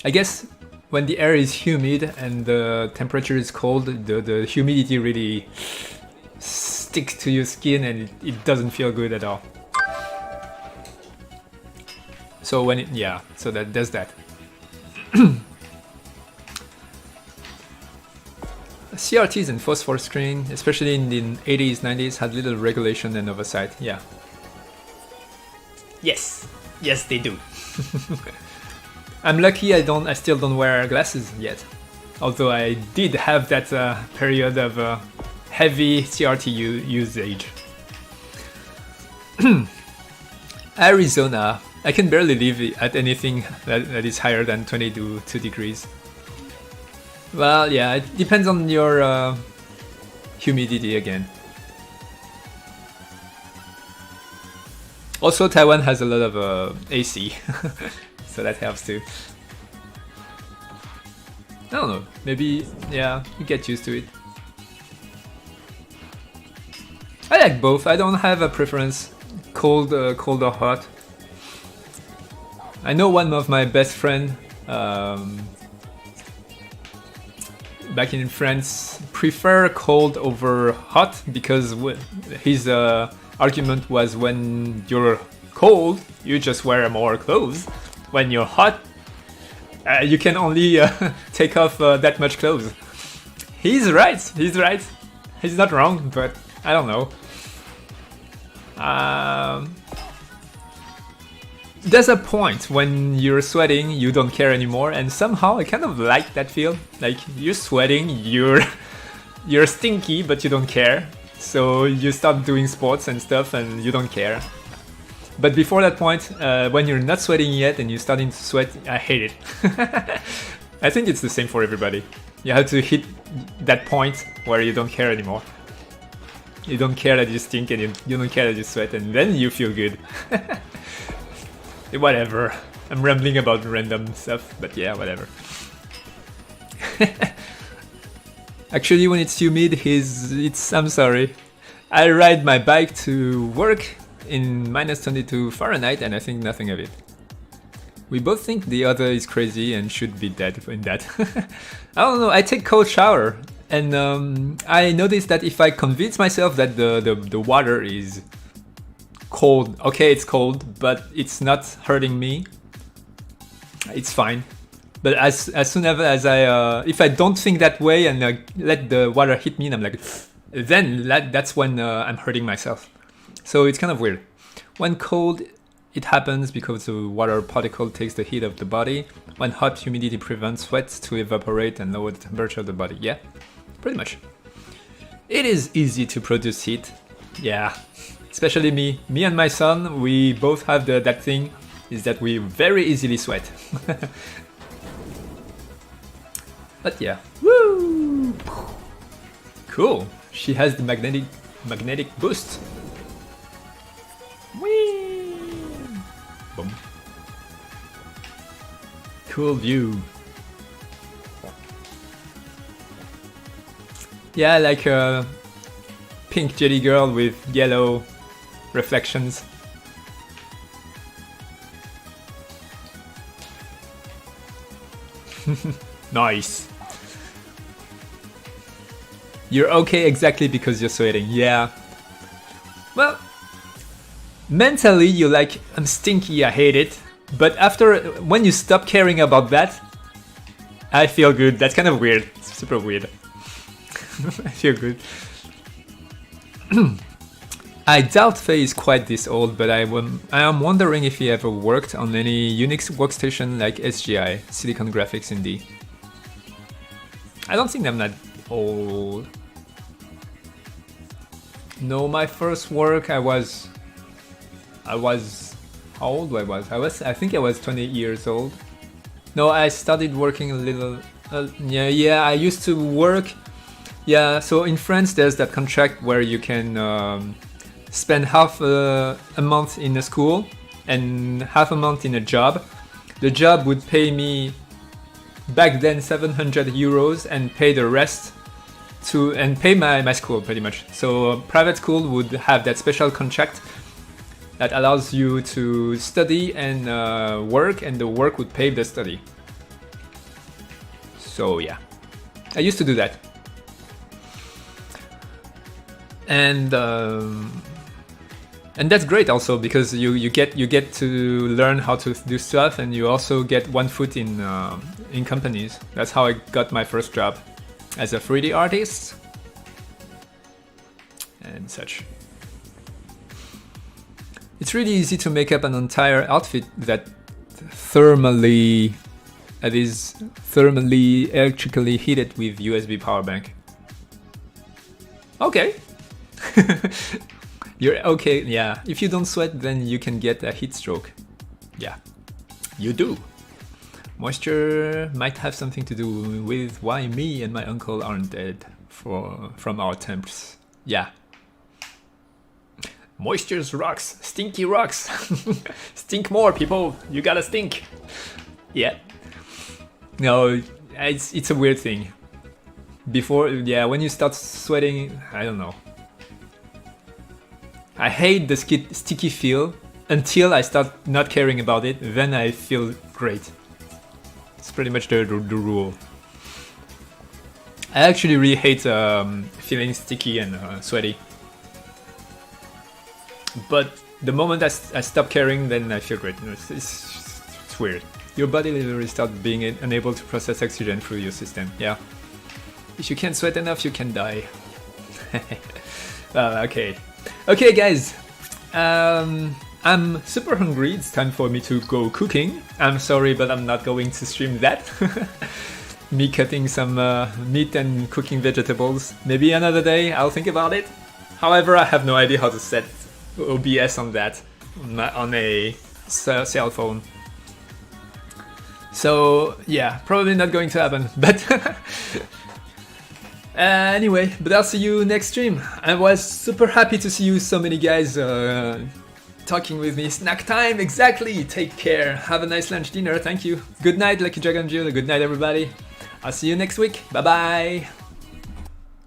I guess when the air is humid and the temperature is cold, the humidity really sticks to your skin and it doesn't feel good at all. So when so that does that. CRTs and phosphor screen, especially in the 80s, 90s, had little regulation and oversight. Yeah. Yes, they do. I'm lucky I still don't wear glasses yet. Although I did have that period of heavy CRT usage. Arizona. I can barely live at anything that is higher than 22 degrees. Well, yeah, it depends on your humidity again. Also, Taiwan has a lot of AC, so that helps too. I don't know, maybe, yeah, you get used to it. I like both, I don't have a preference, cold or hot. I know one of my best friends back in France prefer cold over hot because his argument was when you're cold, you just wear more clothes. When you're hot, you can only take off that much clothes. He's right. He's not wrong, but I don't know. There's a point when you're sweating, you don't care anymore, and somehow I kind of like that feel. Like, you're sweating, you're stinky, but you don't care. So you start doing sports and stuff and you don't care. But before that point, when you're not sweating yet and you're starting to sweat, I hate it. I think it's the same for everybody. You have to hit that point where you don't care anymore. You don't care that you stink and you don't care that you sweat, and then you feel good. Whatever. I'm rambling about random stuff, but yeah, whatever. Actually, when it's humid, I'm sorry. I ride my bike to work in -22 Fahrenheit and I think nothing of it. We both think the other is crazy and should be dead in that. I don't know, I take cold shower and I noticed that if I convince myself that the water is cold, okay, it's cold, but it's not hurting me, it's fine. But as soon as I, if I don't think that way and let the water hit me and I'm like, then that's when I'm hurting myself. So it's kind of weird. When cold, it happens because the water particle takes the heat of the body. When hot, humidity prevents sweat to evaporate and lower the temperature of the body. Yeah, pretty much. It is easy to produce heat. Yeah, especially me. Me and my son, we both have that thing, is that we very easily sweat. But yeah, woo! Cool. She has the magnetic boost. Whee! Boom. Cool view. Yeah, like a pink jelly girl with yellow reflections. Nice. You're okay exactly because you're sweating. Yeah. Well, mentally you're like, I'm stinky, I hate it. But when you stop caring about that, I feel good. That's kind of weird. It's super weird. I feel good. I doubt Faye is quite this old, but I am wondering if he ever worked on any Unix workstation like SGI, Silicon Graphics Indie. I don't think I'm that old. No, my first work, I was how old I was? I think I was 20 years old. No, I started working a little. Yeah. I used to work. Yeah, so in France, there's that contract where you can spend half a month in a school and half a month in a job. The job would pay me back then 700 euros and pay the rest and pay my school pretty much. So private school would have that special contract that allows you to study and work, and the work would pay the study. So yeah, I used to do that. And that's great also because you get to learn how to do stuff, and you also get one foot in companies. That's how I got my first job as a 3D artist and such. It's really easy to make up an entire outfit that is thermally electrically heated with USB power bank. Okay. You're okay, yeah. If you don't sweat, then you can get a heat stroke. Yeah, you do. Moisture might have something to do with why me and my uncle aren't dead from our temps. Yeah. Moisture's rocks, stinky rocks. Stink more, people. You gotta stink. Yeah. No, it's a weird thing. When you start sweating, I don't know. I hate the sticky feel until I start not caring about it. Then I feel great. It's pretty much the rule. I actually really hate feeling sticky and sweaty. But the moment I stop caring, then I feel great. It's weird. Your body literally starts being unable to process oxygen through your system. Yeah. If you can't sweat enough, you can die. Okay. Okay, guys. I'm super hungry. It's time for me to go cooking. I'm sorry, but I'm not going to stream that. Me cutting some meat and cooking vegetables. Maybe another day, I'll think about it. However, I have no idea how to set OBS on that, on a cell phone. So yeah, probably not going to happen, but anyway, but I'll see you next stream. I was super happy to see you, so many guys talking with me. Snack time, exactly. Take care. Have a nice lunch, dinner. Thank you. Good night, Lucky Dragon Jill. Good night, everybody. I'll see you next week. Bye bye.